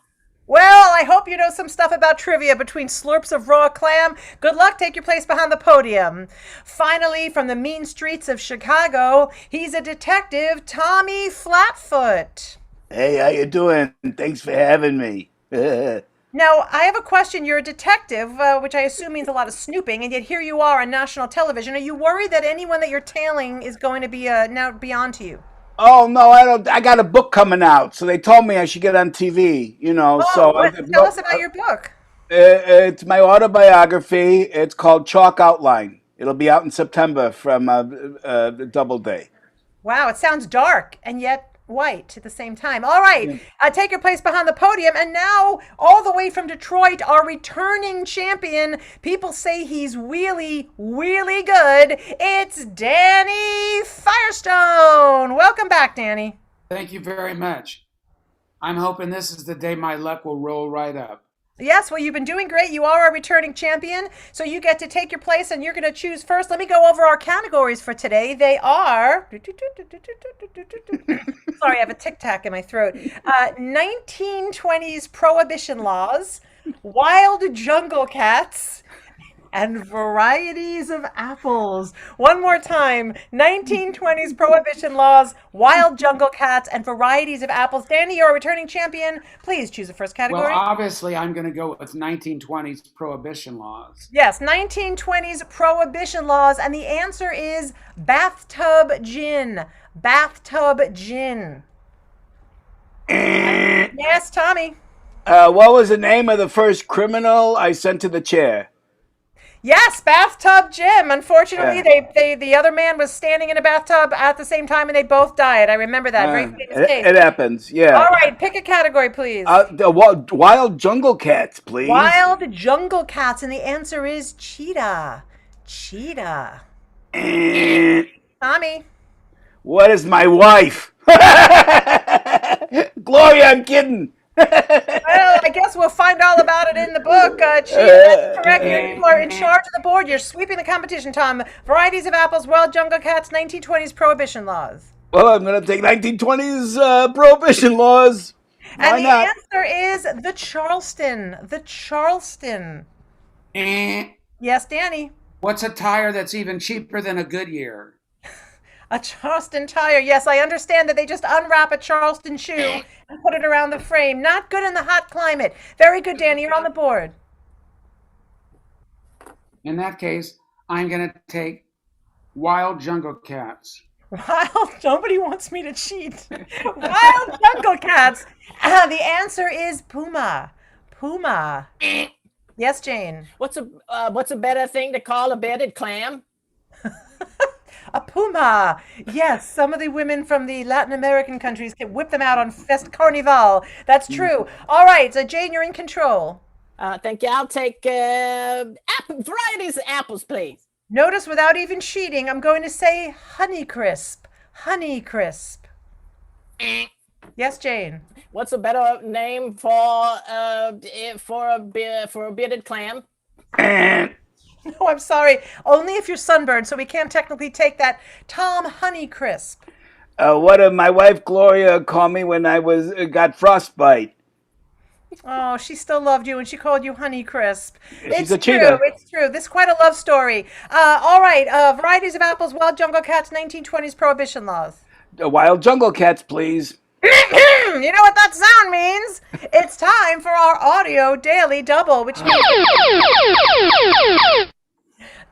Well, I hope you know some stuff about trivia between slurps of raw clam. Good luck. Take your place behind the podium. Finally, from the mean streets of Chicago, he's a detective, Tommy Flatfoot. Hey, how you doing? Thanks for having me. Now, I have a question. You're a detective, which I assume means a lot of snooping, and yet here you are on national television. Are you worried that anyone that you're tailing is going to be now be on to you? Oh no, I don't. I got a book coming out, so they told me I should get on TV. Oh, tell us about your book. It's my autobiography. It's called Chalk Outline. It'll be out in September from Doubleday. Wow, it sounds dark and yet white at the same time. All right, take your place behind the podium. And now, all the way from Detroit, our returning champion. People say he's really, really good. It's Danny Firestone. Welcome back, Danny. Thank you very much. I'm hoping this is the day my luck will roll right up. Yes, well, you've been doing great. You are our returning champion, so you get to take your place, and you're going to choose first. Let me go over our categories for today. They are... Sorry, I have a tic-tac in my throat. 1920s prohibition laws, wild jungle cats, and varieties of apples. One more time. 1920s prohibition laws, wild jungle cats, and varieties of apples. Danny, you're a returning champion. Please choose the first category. Well, obviously, I'm going to go with 1920s prohibition laws. Yes, 1920s prohibition laws, and the answer is bathtub gin. Bathtub gin. Yes, Tommy. What was the name of the first criminal I sent to the chair? Yes, bathtub Jim. Unfortunately, the other man was standing in a bathtub at the same time, and they both died. I remember that. Very famous case. It happens, yeah. All right, pick a category, please. The wild jungle cats, please. Wild jungle cats, and the answer is cheetah. Cheetah. Tommy. What is my wife? Gloria, I'm kidding. Well, I guess we'll find all about it in the book. That's correct. You are in charge of the board. You're sweeping the competition, Tom. Varieties of apples, wild jungle cats, 1920s prohibition laws. Well, I'm going to take 1920s prohibition laws. Why And the not? answer is the Charleston. The Charleston. Yes, Danny. What's a tire that's even cheaper than a Goodyear? A Charleston tire. Yes, I understand that they just unwrap a Charleston shoe and put it around the frame. Not good in the hot climate. Very good, Danny. You're on the board. In that case, I'm going to take wild jungle cats. Wild, nobody wants me to cheat. Wild jungle cats. The answer is puma. Puma. Yes, Jane. What's a better thing to call a bedded clam? A puma. Yes, some of the women from the Latin American countries can whip them out on Fest Carnival. That's true. All right, so Jane, you're in control. Thank you. I'll take varieties of apples, please. Notice without even cheating, I'm going to say Honeycrisp. Honeycrisp. Yes, Jane. What's a better name for a bearded clam? No, I'm sorry. Only if you're sunburned, so we can't technically take that. Tom Honeycrisp. What did my wife Gloria call me when I got frostbite? Oh, she still loved you and she called you Honeycrisp. She's a cheater. It's true. This is quite a love story. All right. Varieties of apples, wild jungle cats, 1920s prohibition laws. Wild jungle cats, please. You know what that sound means? It's time for our audio daily double, which means...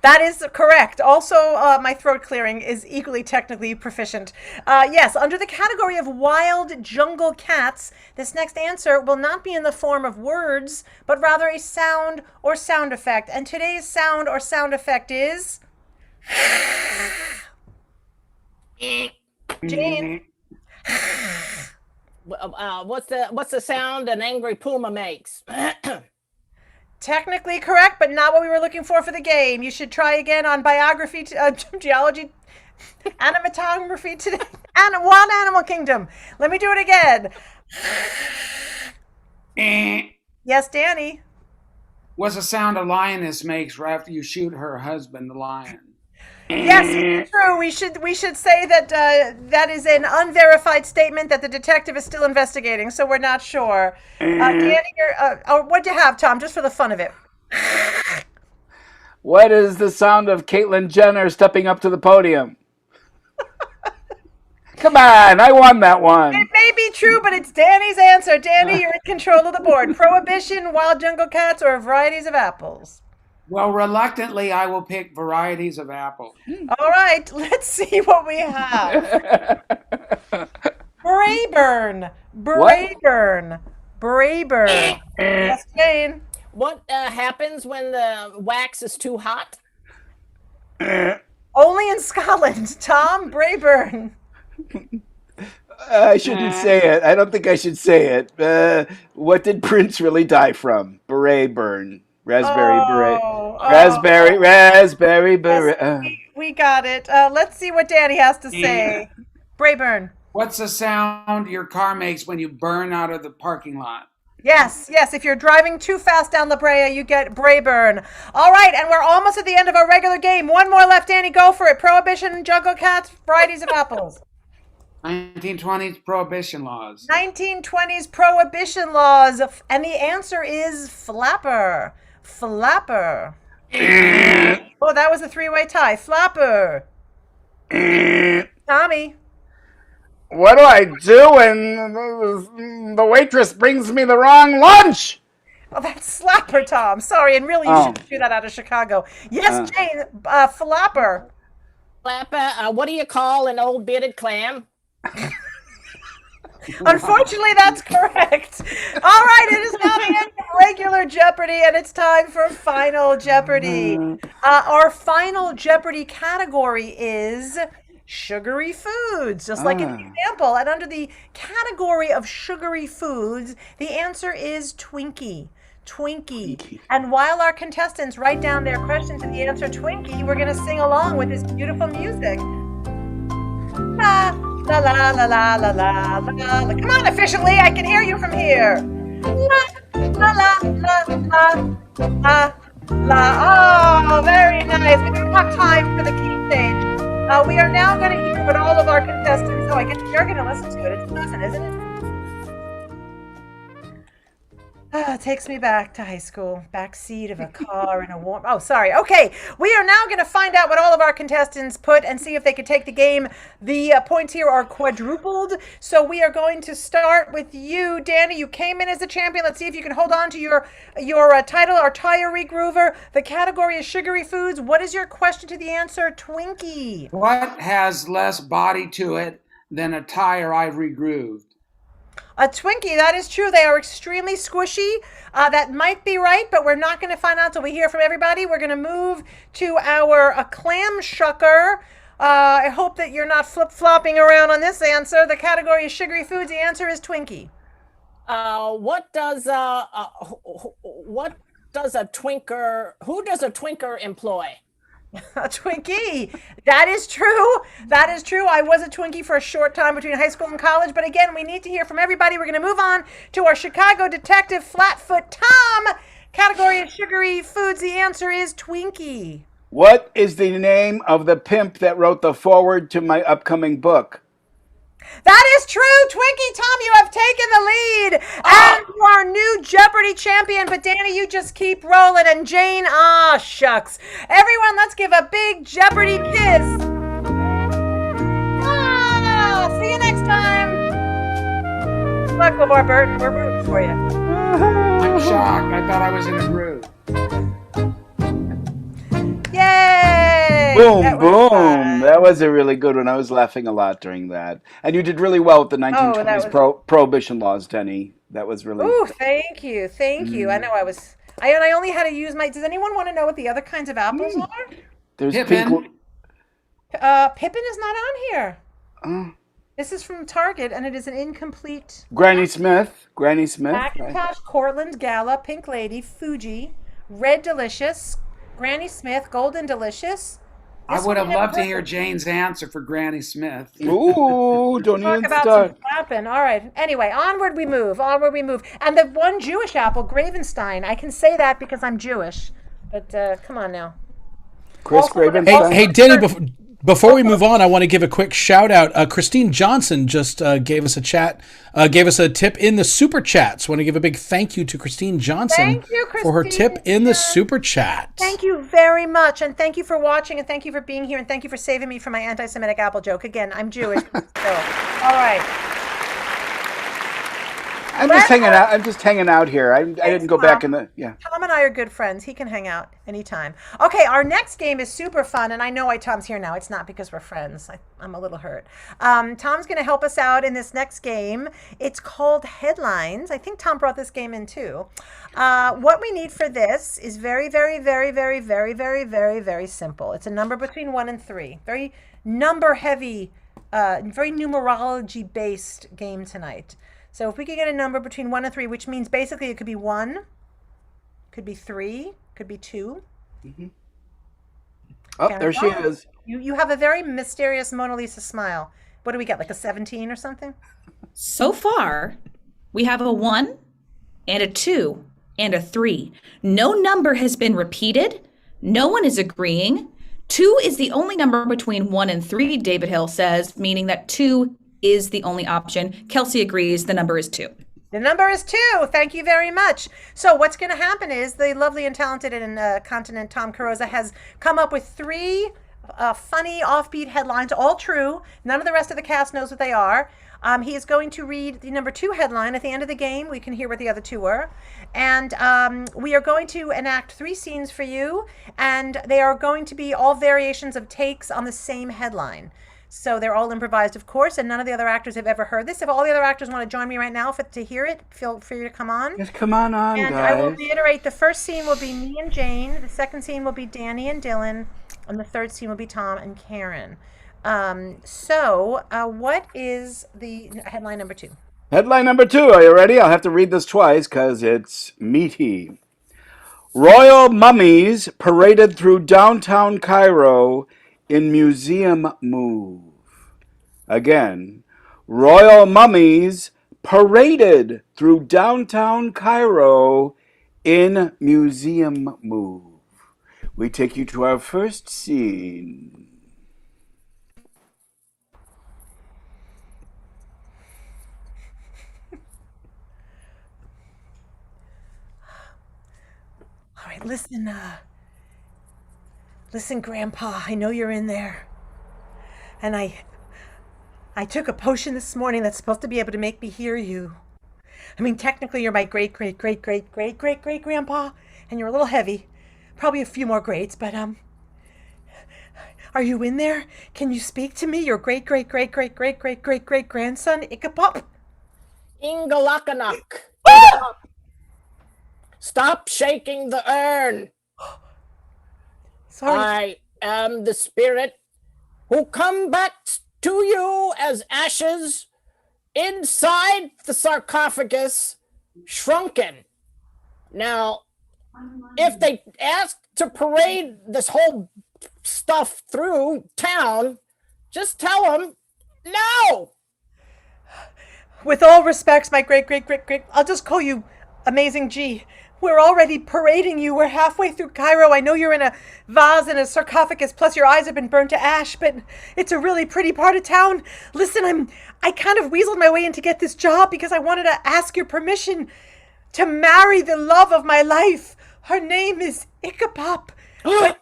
That is correct. Also, my throat clearing is equally technically proficient. Yes, under the category of wild jungle cats, this next answer will not be in the form of words, but rather a sound or sound effect. And today's sound or sound effect is... Jane? What's the sound an angry puma makes? Technically correct, but not what we were looking for the game. You should try again on biography, geology, animatography today, and Wild Animal Kingdom. Let me do it again. Yes, Danny. What's the sound a lioness makes right after you shoot her husband, the lion? Yes, it's true. We should say that that is an unverified statement that the detective is still investigating, so we're not sure. Danny, what'd you have, Tom? Just for the fun of it. What is the sound of Caitlyn Jenner stepping up to the podium? Come on, I won that one. It may be true, but it's Danny's answer. Danny, you're in control of the board. Prohibition, wild jungle cats, or varieties of apples? Well, reluctantly, I will pick varieties of apple. All right, let's see what we have. Brayburn. Yes, Jane. What happens when the wax is too hot? Only in Scotland. Tom, Brayburn. I shouldn't say it. I don't think I should say it. What did Prince really die from? Beret burn. Raspberry beret. Raspberry beret. Yes, we got it. Let's see what Danny has to say. Brayburn. What's the sound your car makes when you burn out of the parking lot? Yes. If you're driving too fast down La Brea, you get Brayburn. All right, and we're almost at the end of our regular game. One more left, Danny. Go for it. Prohibition, jungle cats, varieties of apples. 1920s prohibition laws. 1920s prohibition laws. And the answer is flapper. Oh, that was a three-way tie. Flapper. Tommy. What do I do when the waitress brings me the wrong lunch? Oh, that's slapper, Tom. Sorry, and really, you should do that out of Chicago. Yes, Jane, flapper. Flapper, what do you call an old bearded clam? Unfortunately, that's correct. All right, it is now the end of regular Jeopardy, and it's time for Final Jeopardy. Our Final Jeopardy category is sugary foods, just like in the example. And under the category of sugary foods, the answer is Twinkie. And while our contestants write down their question to the answer Twinkie, we're going to sing along with this beautiful music. La la la la la la la la. Come on, efficiently! I can hear you from here. La la la la la la. Oh, very nice. We don't have time for the key change. We are now going to hear what all of our contestants. Oh, I guess you're going to listen to it. It's Susan, isn't it? It takes me back to high school, back seat of a car in a warm. Oh, sorry. Okay, we are now going to find out what all of our contestants put and see if they could take the game. The points here are quadrupled, so we are going to start with you, Danny. You came in as a champion. Let's see if you can hold on to your title, our tire regroover. The category is sugary foods. What is your question to the answer, Twinkie? What has less body to it than a tire I've regrooved? A Twinkie, that is true. They are extremely squishy. That might be right, but we're not going to find out until we hear from everybody. We're going to move to our clam shucker. I hope that you're not flip-flopping around on this answer. The category is sugary foods. The answer is Twinkie. Who does a twinker employ? A Twinkie. That is true. I was a Twinkie for a short time between high school and college, but again, we need to hear from everybody. We're going to move on to our Chicago detective, Flatfoot Tom. Category is sugary foods. The answer is Twinkie. What is the name of the pimp that wrote the foreword to my upcoming book? That is true, Twinkie. Tom, you have taken the lead. And you are new Jeopardy champion. But Danny, you just keep rolling. And Jane, shucks. Everyone, let's give a big Jeopardy kiss. See you next time. Good luck, LeVar Burton. We're rooting for you. I'm shocked. I thought I was in a groove. Yay! Boom, boom. That was a really good one. I was laughing a lot during that. And you did really well with the 1920s prohibition laws, Denny. That was really... Ooh, thank you. I know I only had to use my... Does anyone want to know what the other kinds of apples are? There's Pippin. Pippin is not on here. This is from Target, and it is an incomplete... Granny Smith. Macintosh, Right. Cortland, Gala, Pink Lady, Fuji, Red Delicious, Granny Smith, Golden Delicious. I would have loved to hear Jane's answer for Granny Smith. Ooh, don't even Talk about start. some flapping. All right. Anyway, onward we move. And the one Jewish apple, Gravenstein. I can say that because I'm Jewish. But come on now. Chris Also, would have Gravenstein. Hey, Danny, before we move on, I want to give a quick shout out. Christine Johnson just gave us a tip in the super chats. Want to give a big thank you to Christine Johnson Thank you, for her tip in the super chat. Thank you very much, and thank you for watching, and thank you for being here, and thank you for saving me from my anti-Semitic apple joke. Again, I'm Jewish. Still. All right. I'm just hanging out here. I didn't go back in the Tom and I are good friends. He can hang out anytime. Okay, our next game is super fun, and I know why Tom's here now. It's not because we're friends. I'm a little hurt. Tom's going to help us out in this next game. It's called Headlines. I think Tom brought this game in too. What we need for this is very, very, very, very, very, very, very, very simple. It's a number between 1 and 3. Very number heavy, very numerology based game tonight. So if we could get a number between 1 and 3, which means basically it could be 1, could be 3, could be 2. Mm-hmm. Oh, there she is. You have a very mysterious Mona Lisa smile. What do we get, like a 17 or something? So far, we have a 1 and a 2 and a 3. No number has been repeated. No one is agreeing. 2 is the only number between 1 and 3, David Hill says, meaning that 2 is the only option. Kelsey agrees. The number is 2. The number is 2. Thank you very much. So what's going to happen is the lovely and talented and continent Tom Carosa has come up with 3 funny offbeat headlines, all true. None of the rest of the cast knows what they are. He is going to read the number 2 headline. At the end of the game, we can hear what the other 2 were. And we are going to enact 3 scenes for you. And they are going to be all variations of takes on the same headline. So they're all improvised, of course, and none of the other actors have ever heard this. If all the other actors want to join me right now to hear it, feel free to come on. Just come on, and guys. I will reiterate, the first scene will be me and Jane, the second scene will be Danny and Dylan, and the third scene will be Tom and Karen. What is the headline number 2? Headline number 2. Are you ready? I'll have to read this twice because it's meaty. Royal mummies paraded through downtown Cairo in museum move. Again, royal mummies paraded through downtown Cairo in museum move. We take you to our first scene. All right, listen, Grandpa, I know you're in there. And I took a potion this morning that's supposed to be able to make me hear you. I mean, technically you're my great-great-great-great-great-great-grandpa, and you're a little heavy. Probably a few more greats, but are you in there? Can you speak to me? Your great-great-great-great-great-great-great-great-grandson, Ikapop? Ingalakanak. Stop shaking the urn. Sorry. I am the spirit who come back to you as ashes inside the sarcophagus, shrunken. Now, if they ask to parade this whole stuff through town, just tell them no. With all respects, my great-great-great-great, I'll just call you Amazing G. We're already parading you. We're halfway through Cairo. I know you're in a vase in a sarcophagus, plus your eyes have been burned to ash, but it's a really pretty part of town. Listen, I kind of weaseled my way in to get this job because I wanted to ask your permission to marry the love of my life. Her name is Ikapop. Ikapop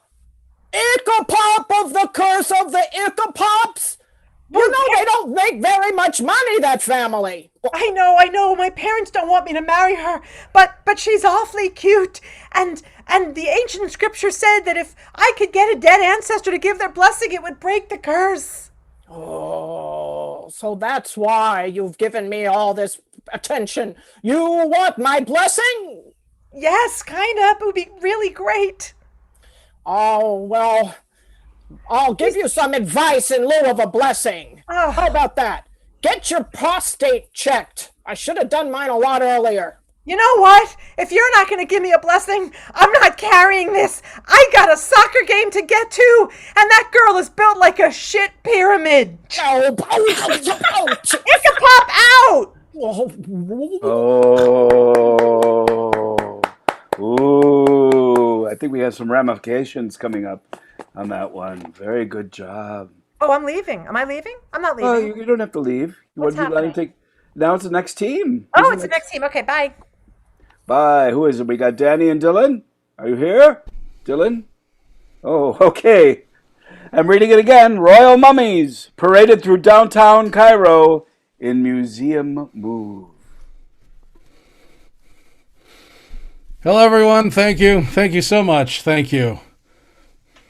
of the curse of the Ikapops? You know they don't make very much money, that family. I know. My parents don't want me to marry her, but she's awfully cute. And the ancient scripture said that if I could get a dead ancestor to give their blessing, it would break the curse. Oh, so that's why you've given me all this attention. You want my blessing? Yes, kind of. It would be really great. Oh, well, I'll give you some advice in lieu of a blessing. Oh. How about that? Get your prostate checked. I should have done mine a lot earlier. You know what? If you're not going to give me a blessing, I'm not carrying this. I got a soccer game to get to, and that girl is built like a shit pyramid. Oh, Ikapop out! Oh. Ooh. I think we have some ramifications coming up. on that one. Very good job. Oh, I'm leaving. Am I leaving? I'm not Oh, leaving. you don't have to leave. What's Would you like to happening? take? Now it's the next team. Oh, Who's it's the next team. Okay, bye. Bye. Who is it? We got Danny and Dylan. Are you here? Dylan? Oh, okay. I'm reading it again. Royal mummies paraded through downtown Cairo in museum move. Hello, everyone. Thank you. Thank you so much. Thank you.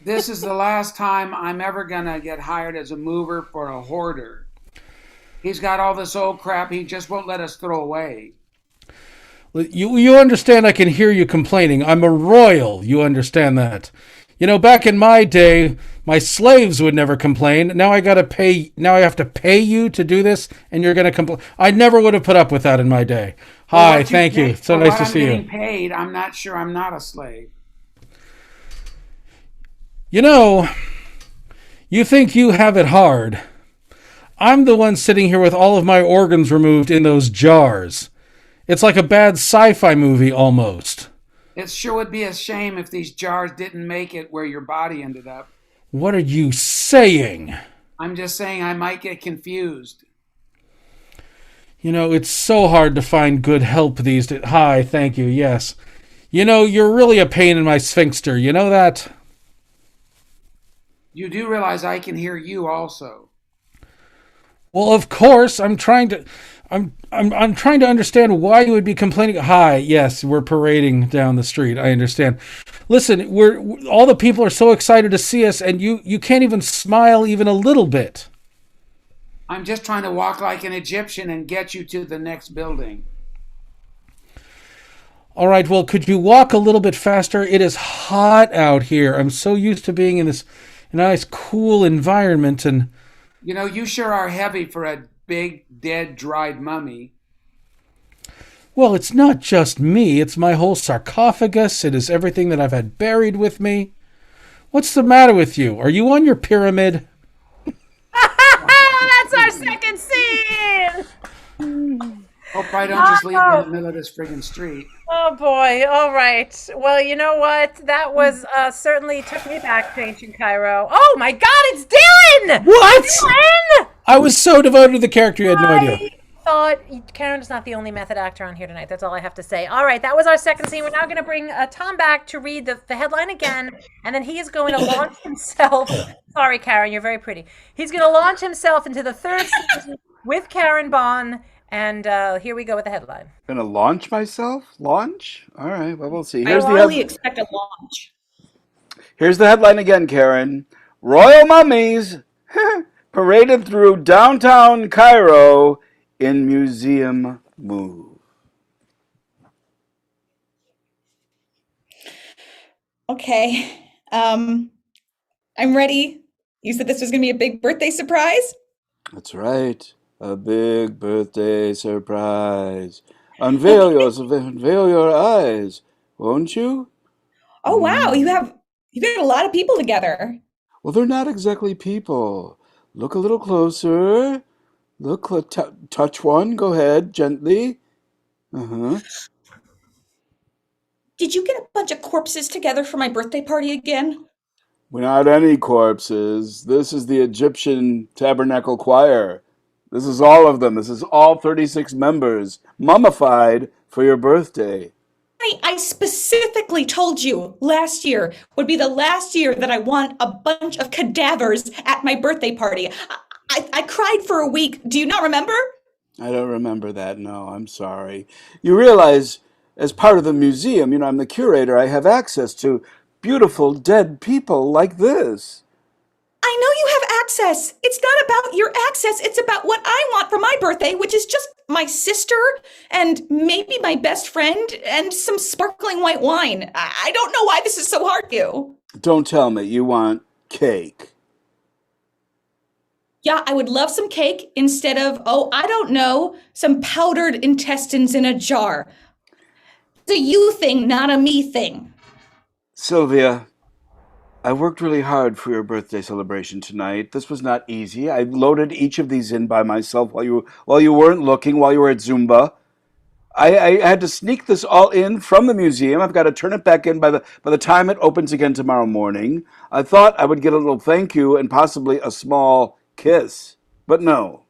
This is the last time I'm ever going to get hired as a mover for a hoarder. He's got all this old crap he just won't let us throw away. You understand I can hear you complaining. I'm a royal. You understand that. You know, back in my day, my slaves would never complain. Now I have to pay you to do this, and you're going to complain. I never would have put up with that in my day. Hi, thank you. So nice to see you. I'm getting paid. I'm not sure I'm not a slave. You know, you think you have it hard. I'm the one sitting here with all of my organs removed in those jars. It's like a bad sci-fi movie almost. It sure would be a shame if these jars didn't make it where your body ended up. What are you saying? I'm just saying I might get confused. You know, it's so hard to find good help these days. Hi, thank you, yes. You know, you're really a pain in my sphincter. You know that? You do realize I can hear you also. Well, of course, I'm trying to understand why you would be complaining. Hi, yes, we're parading down the street. I understand. Listen, all the people are so excited to see us, and you can't even smile even a little bit. I'm just trying to walk like an Egyptian and get you to the next building. All right, well, could you walk a little bit faster? It is hot out here. I'm so used to being in this nice, cool environment, and you know, you sure are heavy for a big, dead, dried mummy. Well, it's not just me. It's my whole sarcophagus. It is everything that I've had buried with me. What's the matter with you? Are you on your pyramid? That's our second scene! Hope I don't just leave you in the middle of this friggin' street. Oh boy, all right. Well, you know what? That was certainly took me back to ancient Cairo. Oh my god, it's Dylan! What? Dylan! I was so devoted to the character, you had no idea. I thought Karen's not the only method actor on here tonight. That's all I have to say. All right, that was our second scene. We're now going to bring Tom back to read the headline again, and then he is going to launch himself. Sorry, Karen, you're very pretty. He's going to launch himself into the third season with Karen Bond. And here we go with the headline. Gonna launch myself? Launch? All right. Well, we'll see. I fully expect a launch. Here's the headline again, Karen. Royal mummies paraded through downtown Cairo in museum move. Okay. I'm ready. You said this was going to be a big birthday surprise? That's right. A big birthday surprise. Unveil your eyes, won't you? Oh wow, you got a lot of people together. Well, they're not exactly people. Look a little closer. Look, touch one. Go ahead, gently. Uh-huh. Did you get a bunch of corpses together for my birthday party again? Without any corpses. This is the Egyptian Tabernacle Choir. This is all of them. This is all 36 members, mummified for your birthday. I specifically told you last year would be the last year that I want a bunch of cadavers at my birthday party. I cried for a week. Do you not remember? I don't remember that, no. I'm sorry. You realize, as part of the museum, I'm the curator, I have access to beautiful dead people like this. I know you have access. It's not about your access. It's about what I want for my birthday, which is just my sister and maybe my best friend and some sparkling white wine. I don't know why this is so hard for you. Don't tell me you want cake. Yeah, I would love some cake instead of, I don't know, some powdered intestines in a jar. It's a you thing, not a me thing. Sylvia, I worked really hard for your birthday celebration tonight. This was not easy. I loaded each of these in by myself while you weren't looking, while you were at Zumba. I had to sneak this all in from the museum. I've got to turn it back in by the time it opens again tomorrow morning. I thought I would get a little thank you and possibly a small kiss, but no.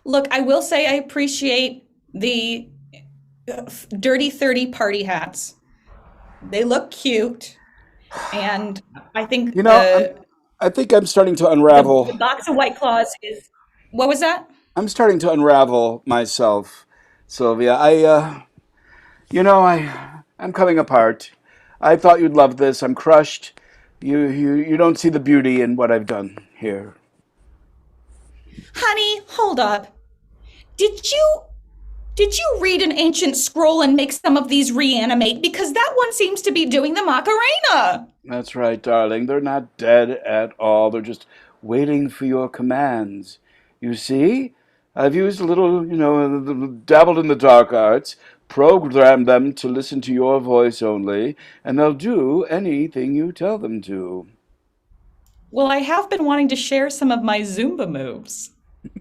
Look, I will say I appreciate the Dirty 30 party hats. They look cute. And I think I think I'm starting to unravel. the box of White Claws is, what was that? I'm starting to unravel myself, Sylvia. I'm coming apart. I thought you'd love this. I'm crushed. You don't see the beauty in what I've done here. Honey, hold up. Did you read an ancient scroll and make some of these reanimate? Because that one seems to be doing the Macarena. That's right, darling. They're not dead at all. They're just waiting for your commands. You see? I've used a little, dabbled in the dark arts, programmed them to listen to your voice only, and they'll do anything you tell them to. Well, I have been wanting to share some of my Zumba moves.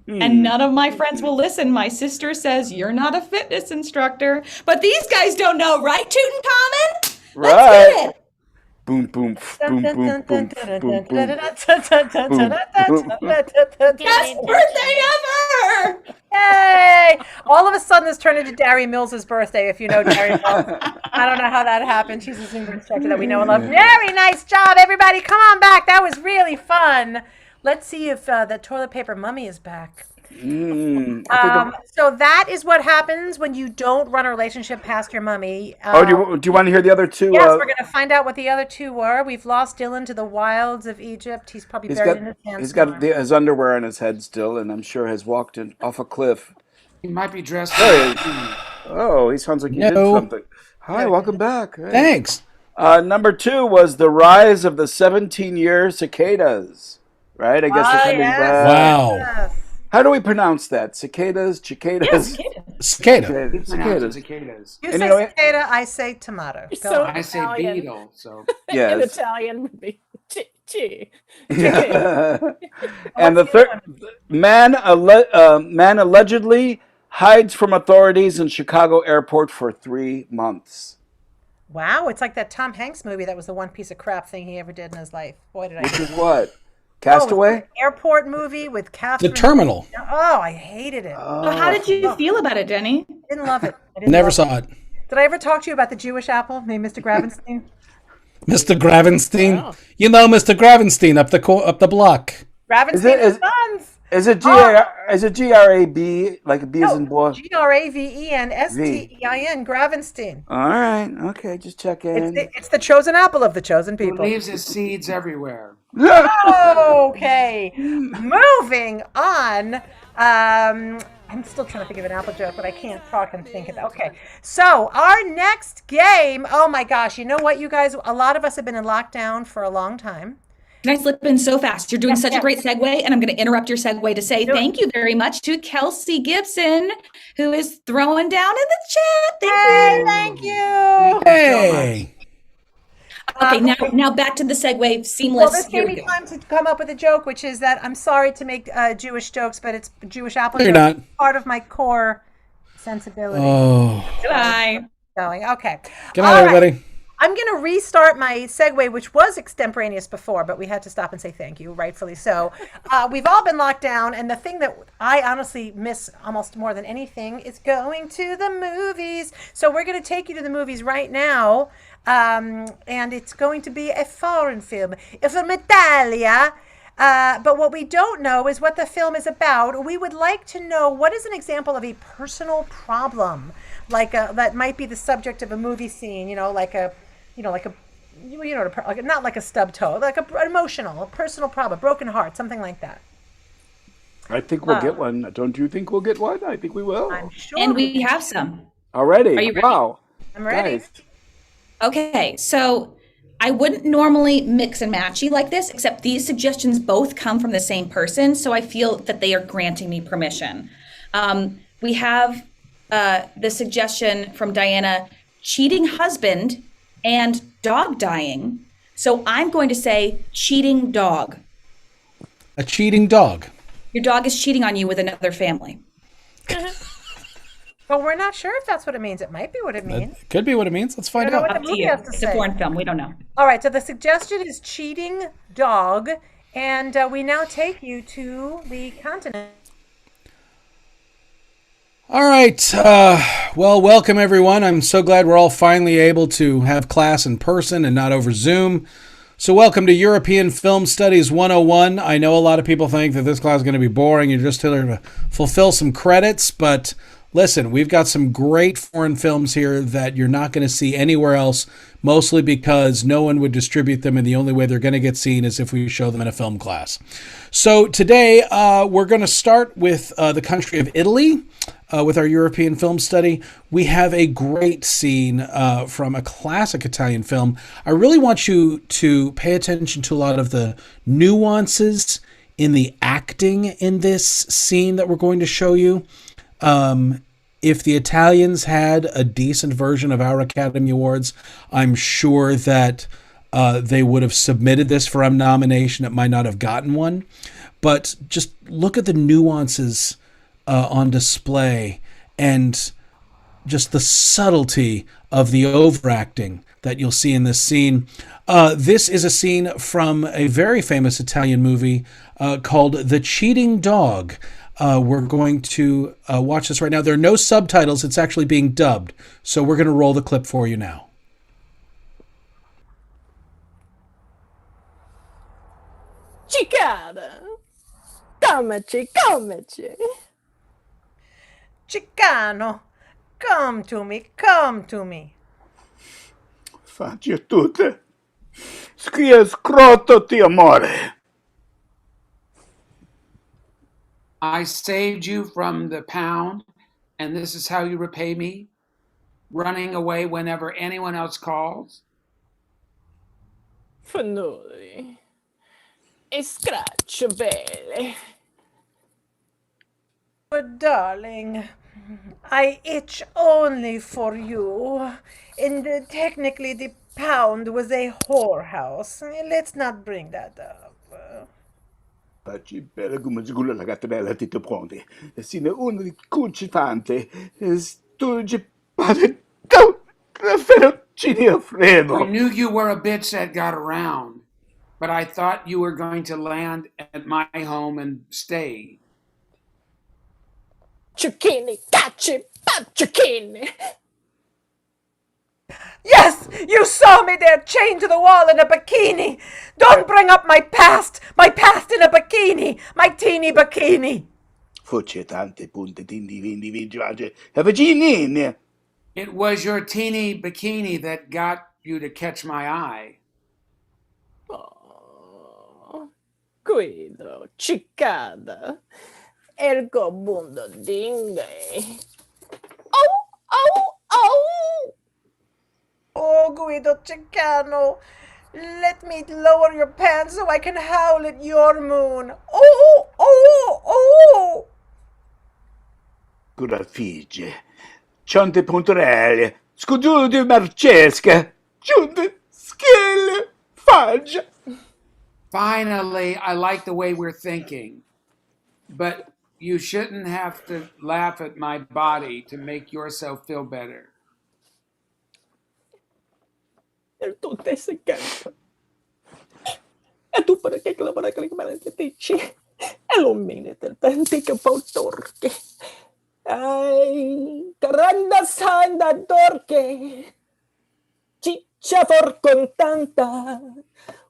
And none of my friends will listen. My sister says you're not a fitness instructor. But these guys don't know, right, Tutankhamun? Right. Let's get it. Boom, boom, boom, boom, boom, boom, boom, boom. Best birthday ever! Yay! All of a sudden, this turned into Dari Mills' birthday, if you know Dari Mills. I don't know how that happened. She's a Zumba instructor that we know and love. Very nice job, everybody. Come on back. That was really fun. Let's see if the toilet paper mummy is back. So that is what happens when you don't run a relationship past your mummy. Do you want to hear the other two? Yes, we're going to find out what the other two were. We've lost Dylan to the wilds of Egypt. He's probably buried in his hands. He's got his underwear on his head still, and I'm sure has walked off a cliff. He might be dressed. Oh, he sounds like he did something. Hi, welcome back. Hey. Thanks. Number 2 was the rise of the 17-year cicadas. Right? I guess they're coming back. Wow. Yes. How do we pronounce that? Cicadas? Cicadas? Cicada. Cicadas. You say cicada, I say tomato. So I say Italian. beetle. So In Italian would be chi. And the third man allegedly hides from authorities in Chicago airport for 3 months. Wow, it's like that Tom Hanks movie that was the one piece of crap thing he ever did in his life. Boy, did I Which is what? Castaway? Airport movie with Catherine. The Terminal. Oh, I hated it. So how did you feel about it, Denny? Didn't love it. Never saw it. Did I ever talk to you about the Jewish apple named Mr. Gravenstein? Mr. Gravenstein. Wow. You know Mr. Gravenstein up the block. Gravenstein and Sons. Is it G-R-A-B, like a B as in boy? Gravenstein, Gravenstein. All right. Okay, just check in. It's the chosen apple of the chosen he people. leaves his seeds everywhere. Okay. Moving on. I'm still trying to think of an apple joke, but I can't talk and think of it. Okay. So our next game, oh my gosh, you know what, you guys? A lot of us have been in lockdown for a long time. Can I slip in so fast? You're doing such a great segue, and I'm going to interrupt your segue to say thank you very much to Kelsey Gibson, who is throwing down in the chat. Thank you. Hey. Okay, now back to the segue. Seamless. Well, this gave me time to come up with a joke, which is that I'm sorry to make Jewish jokes, but it's Jewish apple You're jokes. not. Part of my core sensibility. Oh. Goodbye. Going. Okay. Good night, everybody. I'm going to restart my segue, which was extemporaneous before, but we had to stop and say thank you, rightfully so. We've all been locked down, and the thing that I honestly miss almost more than anything is going to the movies. So we're going to take you to the movies right now, and it's going to be a foreign film. It's from Italia. But what we don't know is what the film is about. We would like to know what is an example of a personal problem, that might be the subject of a movie scene, not like a stub toe, like an emotional, a personal problem, broken heart, something like that. I think we'll get one. Don't you think we'll get one? I think we will. I'm sure. And we have some. Already? Are you ready? Wow. I'm ready. Nice. Okay, so I wouldn't normally mix and matchy like this, except these suggestions both come from the same person, so I feel that they are granting me permission. We have the suggestion from Diana, cheating husband and dog dying. So I'm going to say cheating dog. A cheating dog. Your dog is cheating on you with another family. But we're not sure if that's what it means. It might be what it means. It could be what it means. Let's find I don't know out. what the movie has to It's say. a foreign film. We don't know. All right, so the suggestion is cheating dog, and we now take you to the continent. All right. Well, welcome everyone. I'm so glad we're all finally able to have class in person and not over Zoom. So welcome to European Film Studies 101. I know a lot of people think that this class is going to be boring. You're just here to fulfill some credits, but listen, we've got some great foreign films here that you're not going to see anywhere else, mostly because no one would distribute them, and the only way they're going to get seen is if we show them in a film class. So today we're going to start with the country of Italy. With our European film study, we have a great scene from a classic Italian film. I really want you to pay attention to a lot of the nuances in the acting in this scene that we're going to show you. If the Italians had a decent version of our Academy Awards, I'm sure that they would have submitted this for a nomination. It might not have gotten one. But just look at the nuances on display and just the subtlety of the overacting that you'll see in this scene. This is a scene from a very famous Italian movie called The Cheating Dog. We're going to watch this right now. There are no subtitles. It's actually being dubbed. So we're going to roll the clip for you now. Chicada. Come. Chicano, come to me, come to me. Faccio tutte. Schia scrotto ti amore. I saved you from the pound, and this is how you repay me? Running away whenever anyone else calls? Fanuli. E scratch belle. But darling, I itch only for you. And technically the pound was a whorehouse. Let's not bring that up. Facci bella come sculla la gattarella ti pronti. E sine uno di cucifante. Sturge padre. Ferocini I Alfredo. knew you were a bitch that got around, but I thought you were going to land at my home and stay. Zucchini, cacci, zucchini. Yes, you saw me there chained to the wall in a bikini. Don't bring up my past in a bikini, my teeny bikini. Foce tante punte tindi vindi vingiage. E vaginine. It was your teeny bikini that got you to catch my eye. Oh, Guido, cicada. Ergo bundo dingue. Oh. Oh, Guido Chicano, let me lower your pants so I can howl at your moon. Oh. Cura figge. Ciante puntorelle. Scugiulo di marcesca. Giunte schelle. Faggia. Finally, I like the way we're thinking. But you shouldn't have to laugh at my body to make yourself feel better. Tutte esse canta. E tu para che la para che le dici? E lo mine del antica pautorche. Ai, caranda sanda dorche. Ciccia for contanta.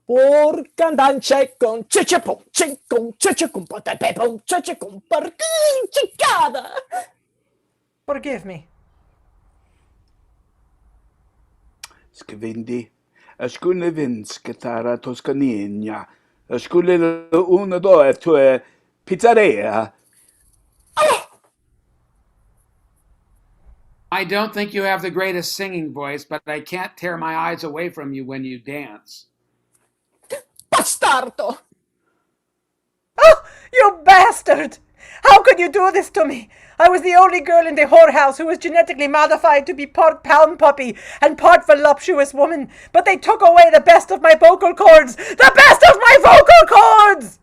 Por candanche con ciccia pom, ciccia con pote pom, ciccia con perché ciccada. Forgive me. Skvendi. Ascune vinskatara toscanigna. Ascune una due tue pizzeria. I don't think you have the greatest singing voice, but I can't tear my eyes away from you when you dance. Bastardo! Oh, you bastard! How could you do this to me? I was the only girl in the whorehouse who was genetically modified to be part pound puppy and part voluptuous woman, but they took away the best of my vocal cords! The best of my vocal cords!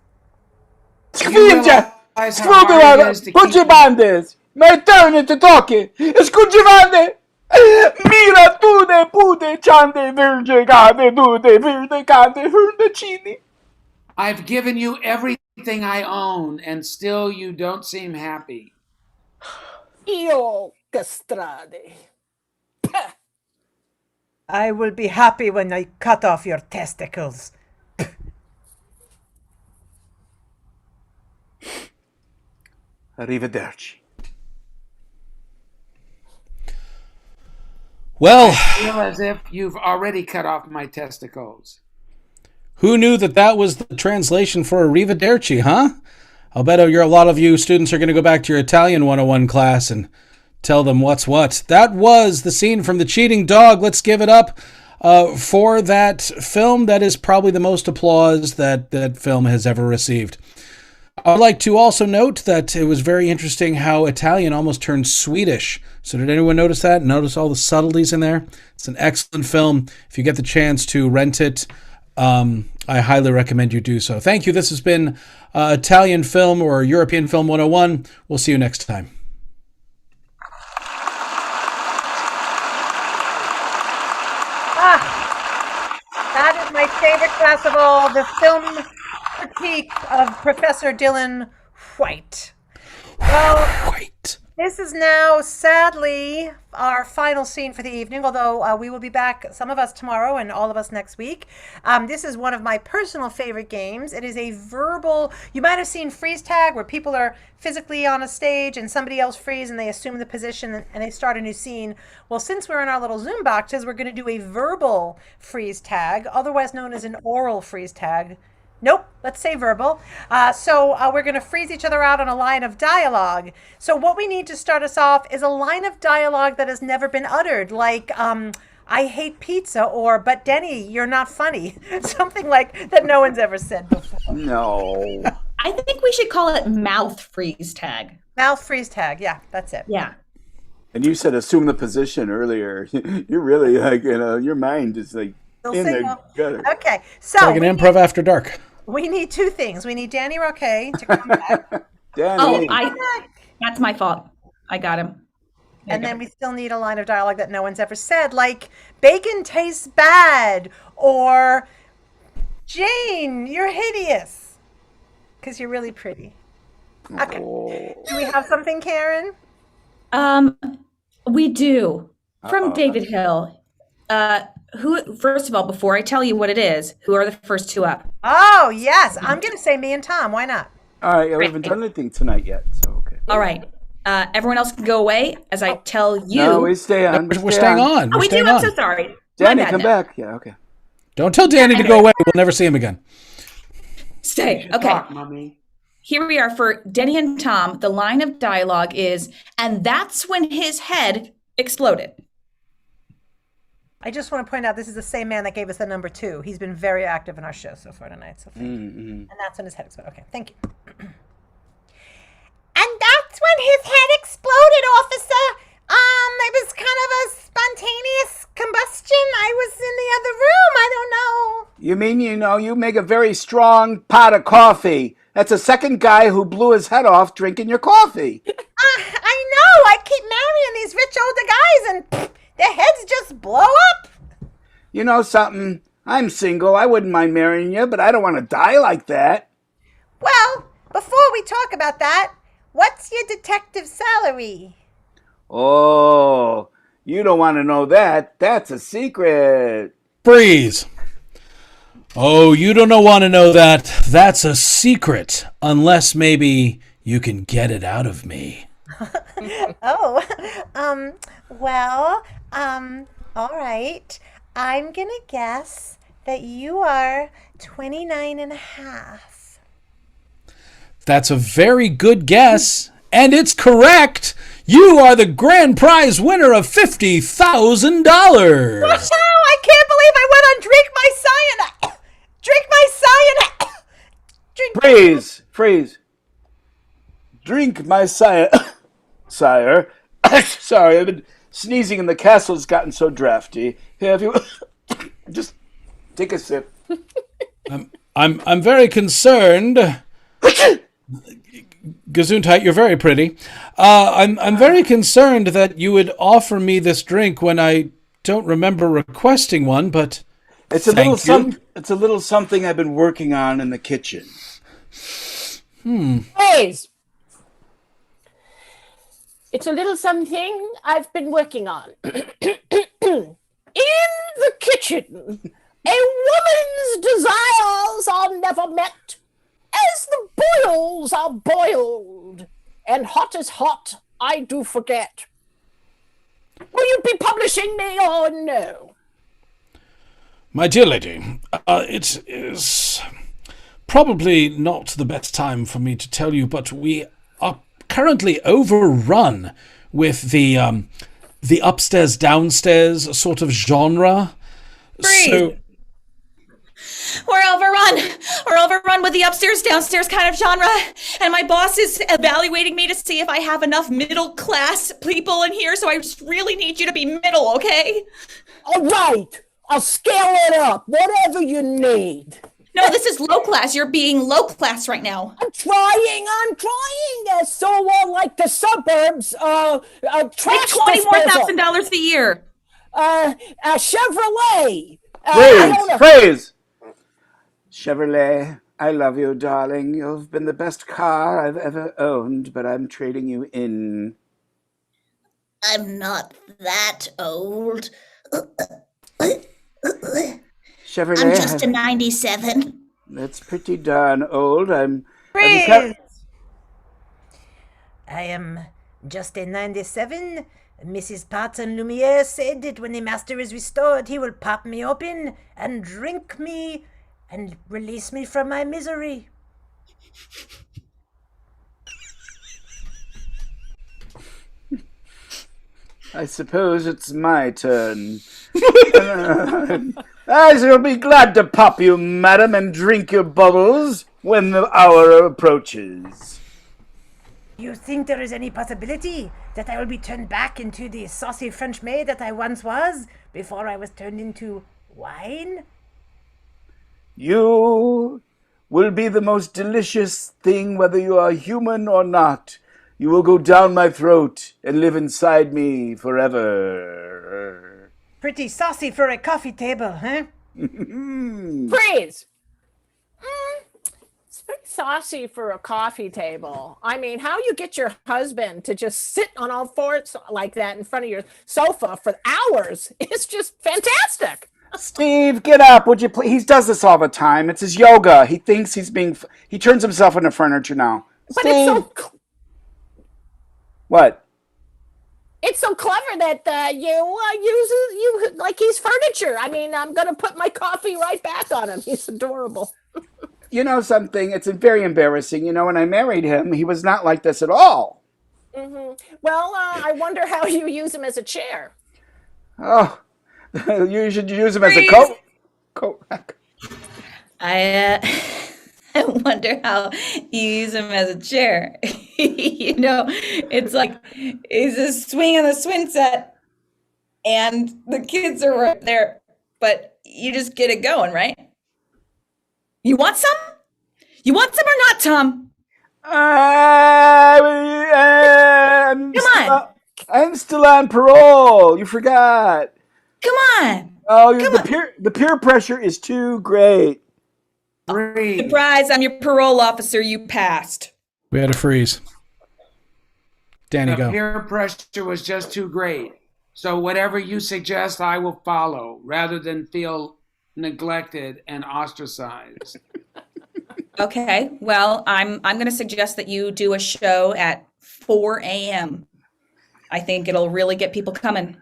Skvinja! Realize how hard it Struggle! is to Put keep your bandes! My turn to talk. Escúchame. Mira tu de pude chante virge cade dude virde cade chini. I've given you everything I own, and still you don't seem happy. Io castrade. I will be happy when I cut off your testicles. Arrivederci. Well, I feel as if you've already cut off my testicles. who knew that was the translation for arrivederci, huh? I'll bet a lot of you students are going to go back to your Italian 101 class and tell them what's what. That was the scene from The Cheating Dog. Let's give it up for that film. That is probably the most applause that film has ever received. I'd like to also note that it was very interesting how Italian almost turned Swedish. So did anyone notice that? Notice all the subtleties in there? It's an excellent film. If you get the chance to rent it, I highly recommend you do so. Thank you. This has been Italian Film or European Film 101. We'll see you next time. That is my favorite class of all, the film critique of Professor Dylan White. Well, this is now, sadly, our final scene for the evening, although we will be back, some of us tomorrow and all of us next week. This is one of my personal favorite games. It is a verbal, you might have seen freeze tag, where people are physically on a stage and somebody else freeze and they assume the position and they start a new scene. Well, since we're in our little Zoom boxes, we're going to do a verbal freeze tag, otherwise known as an oral freeze tag. Nope, let's say verbal. So we're going to freeze each other out on a line of dialogue. So what we need to start us off is a line of dialogue that has never been uttered, like, I hate pizza, or, but Denny, you're not funny. Something like that no one's ever said before. No. I think we should call it mouth freeze tag. Mouth freeze tag, yeah, that's it. Yeah. And you said assume the position earlier. You're really like, your mind is like in the gutter. Okay, It's so like an improv after dark. we need two things. We need Danny Roque to come back. Danny. That's my fault. I got him. And then we still need a line of dialogue that no one's ever said, like, bacon tastes bad, or Jane, you're hideous, because you're really pretty. Okay. Do we have something, Karen? We do. From David Hill. Who? First of all, before I tell you what it is, who are the first two up? Oh, yes. I'm going to say me and Tom. Why not? All right, we haven't done anything tonight yet, so okay. All right. Everyone else can go away as I tell you. No, we stay on. We're staying on. Oh, We're we staying do? I'm on. so sorry. Danny, come back. Yeah, okay. Don't tell Danny to go away. We'll never see him again. Stay. Okay. Talk, mommy. Here we are for Denny and Tom. The line of dialogue is, and that's when his head exploded. I just want to point out this is the same man that gave us the number 2. He's been very active in our show so far tonight. So thank you. And that's when his head exploded. Okay, thank you. And that's when his head exploded, officer. It was kind of a spontaneous combustion. I was in the other room. I don't know. You mean, you make a very strong pot of coffee. That's a second guy who blew his head off drinking your coffee. I know. I keep marrying these rich older guys and pff, their heads just blow up. You know something? I'm single. I wouldn't mind marrying you, but I don't want to die like that. Well, before we talk about that, what's your detective salary? Oh, you don't want to know that. That's a secret. Freeze. Oh, you don't want to know that. That's a secret. Unless maybe you can get it out of me. Oh, all right. I'm going to guess that you are 29 and a half. That's a very good guess. And it's correct. You are the grand prize winner of $50,000. Oh, I can't believe I went on Drink My Cyanide. Drink My Cyanide. Freeze. Drink my sire. Sorry, I've been sneezing and the castle's gotten so drafty. Here, if you just take a sip. I'm very concerned. Gesundheit, you're very pretty. I'm very concerned that you would offer me this drink when I don't remember requesting one, but It's a thank little you. It's a little something I've been working on in the kitchen. Please. It's a little something I've been working on. In the kitchen, a woman's desires are never met, as the boils are boiled, and hot as hot I do forget. Will you be publishing me or no? My dear lady, it is probably not the best time for me to tell you, but we are currently overrun with the upstairs downstairs sort of genre. So We're overrun. We're overrun with the upstairs downstairs kind of genre, and my boss is evaluating me to see if I have enough middle class people in here. So I just really need you to be middle, okay? All right, I'll scale it up, whatever you need. No, this is low class. You're being low class right now. I'm trying. So, like the suburbs, trash $24,000 a year. a Chevrolet. Praise! Chevrolet, I love you, darling. You've been the best car I've ever owned, but I'm trading you in. I'm not that old. Chevrolet, I'm just a 97. that's pretty darn old. Freeze! I am just a 97. Mrs. Parton Lumiere said that when the master is restored, he will pop me open and drink me and release me from my misery. I suppose it's my turn. I shall be glad to pop you, madam, and drink your bubbles when the hour approaches. You think there is any possibility that I will be turned back into the saucy French maid that I once was before I was turned into wine? You will be the most delicious thing, whether you are human or not. You will go down my throat and live inside me forever. Pretty saucy for a coffee table, huh? Freeze. It's pretty saucy for a coffee table. I mean, how you get your husband to just sit on all fours like that in front of your sofa for hours is just fantastic. Steve, get up, would you please? He does this all the time. It's his yoga. He thinks he turns himself into furniture now. But Steve. What? It's so clever that you use like he's furniture. I mean, I'm gonna put my coffee right back on him. He's adorable. You know something? It's very embarrassing. You know, when I married him, he was not like this at all. Mm-hmm. Well, I wonder how you use him as a chair. Oh, you should use him as a coat rack. I wonder how you use him as a chair. You know, it's like he's a swing on the swing set, and the kids are right there, but you just get it going, right? You want some? You want some or not, Tom? I'm still on parole. You forgot. Come on. Oh, the peer pressure is too great. Surprise, I'm your parole officer. You passed. we had a freeze. Danny, The go. peer pressure was just too great. So whatever you suggest, I will follow, rather than feel neglected and ostracized. Okay. Well, I'm going to suggest that you do a show at 4 a.m. I think it'll really get people coming.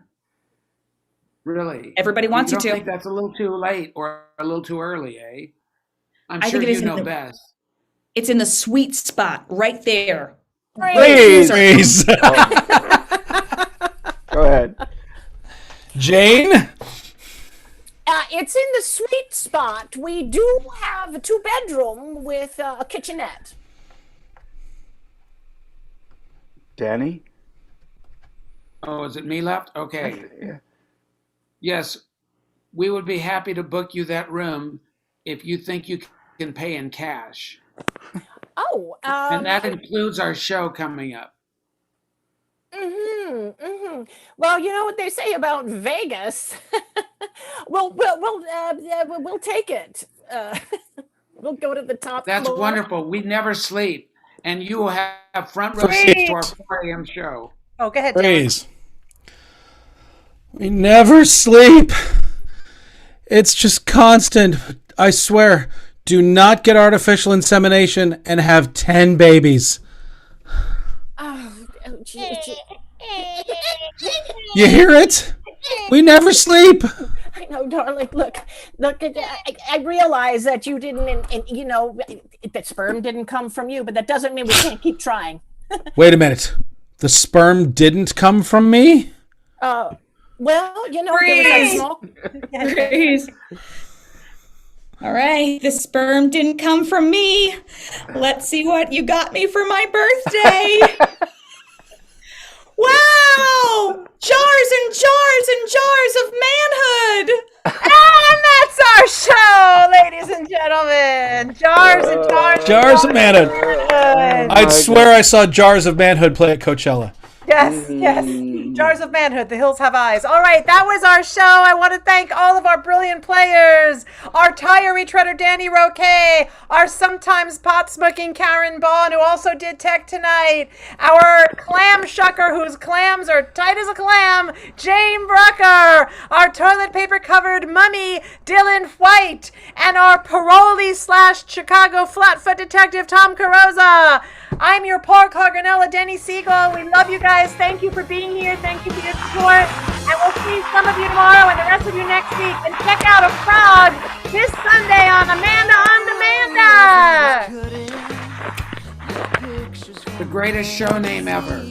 Really? Everybody wants you don't to. think that's a little too late or a little too early, eh? I'm I sure think it is you know best. It's in the sweet spot right there. Please. Freeze. Go ahead. Jane? It's in the sweet spot. We do have a 2-bedroom with a kitchenette. Danny? Oh, is it me left? Okay. Yeah. Yes, we would be happy to book you that room if you think you can pay in cash. Oh, Oh, And that includes our show coming up. Well, you know what they say about Vegas. We'll take it. We'll go to the top That's floor. wonderful. We never sleep. And you will have front row seats to our 4 a.m. show. Oh, go ahead, Dylan. Praise. We never sleep. It's just constant. I swear, do not get artificial insemination and have 10 babies. Gee. You hear it? We never sleep. I know, darling. Look. I realize that you didn't, that sperm didn't come from you, but that doesn't mean we can't keep trying. Wait a minute. The sperm didn't come from me? Well, there was a small. Freeze. All right, the sperm didn't come from me. Let's see what you got me for my birthday. Wow! Jars and jars and jars of manhood. And that's our show, ladies and gentlemen. Jars and jars. Jars of manhood. I'd swear I saw Jars of Manhood play at Coachella. Yes. Jars of Manhood, The Hills Have Eyes. All right, that was our show. I want to thank all of our brilliant players, our tire retreader, Danny Roque, our sometimes pot-smoking Karen Bond, who also did tech tonight, our clam shucker, whose clams are tight as a clam, Jane Brucker, our toilet paper-covered mummy, Dylan White, and our parolee/Chicago Flatfoot detective, Tom Carosa. I'm your Paul Carganella, Denny Siegel. We love you guys. Thank you for being here. Thank you for your support. And we'll see some of you tomorrow and the rest of you next week. And check out A Frog this Sunday on Amanda on Demanda. The greatest show name ever.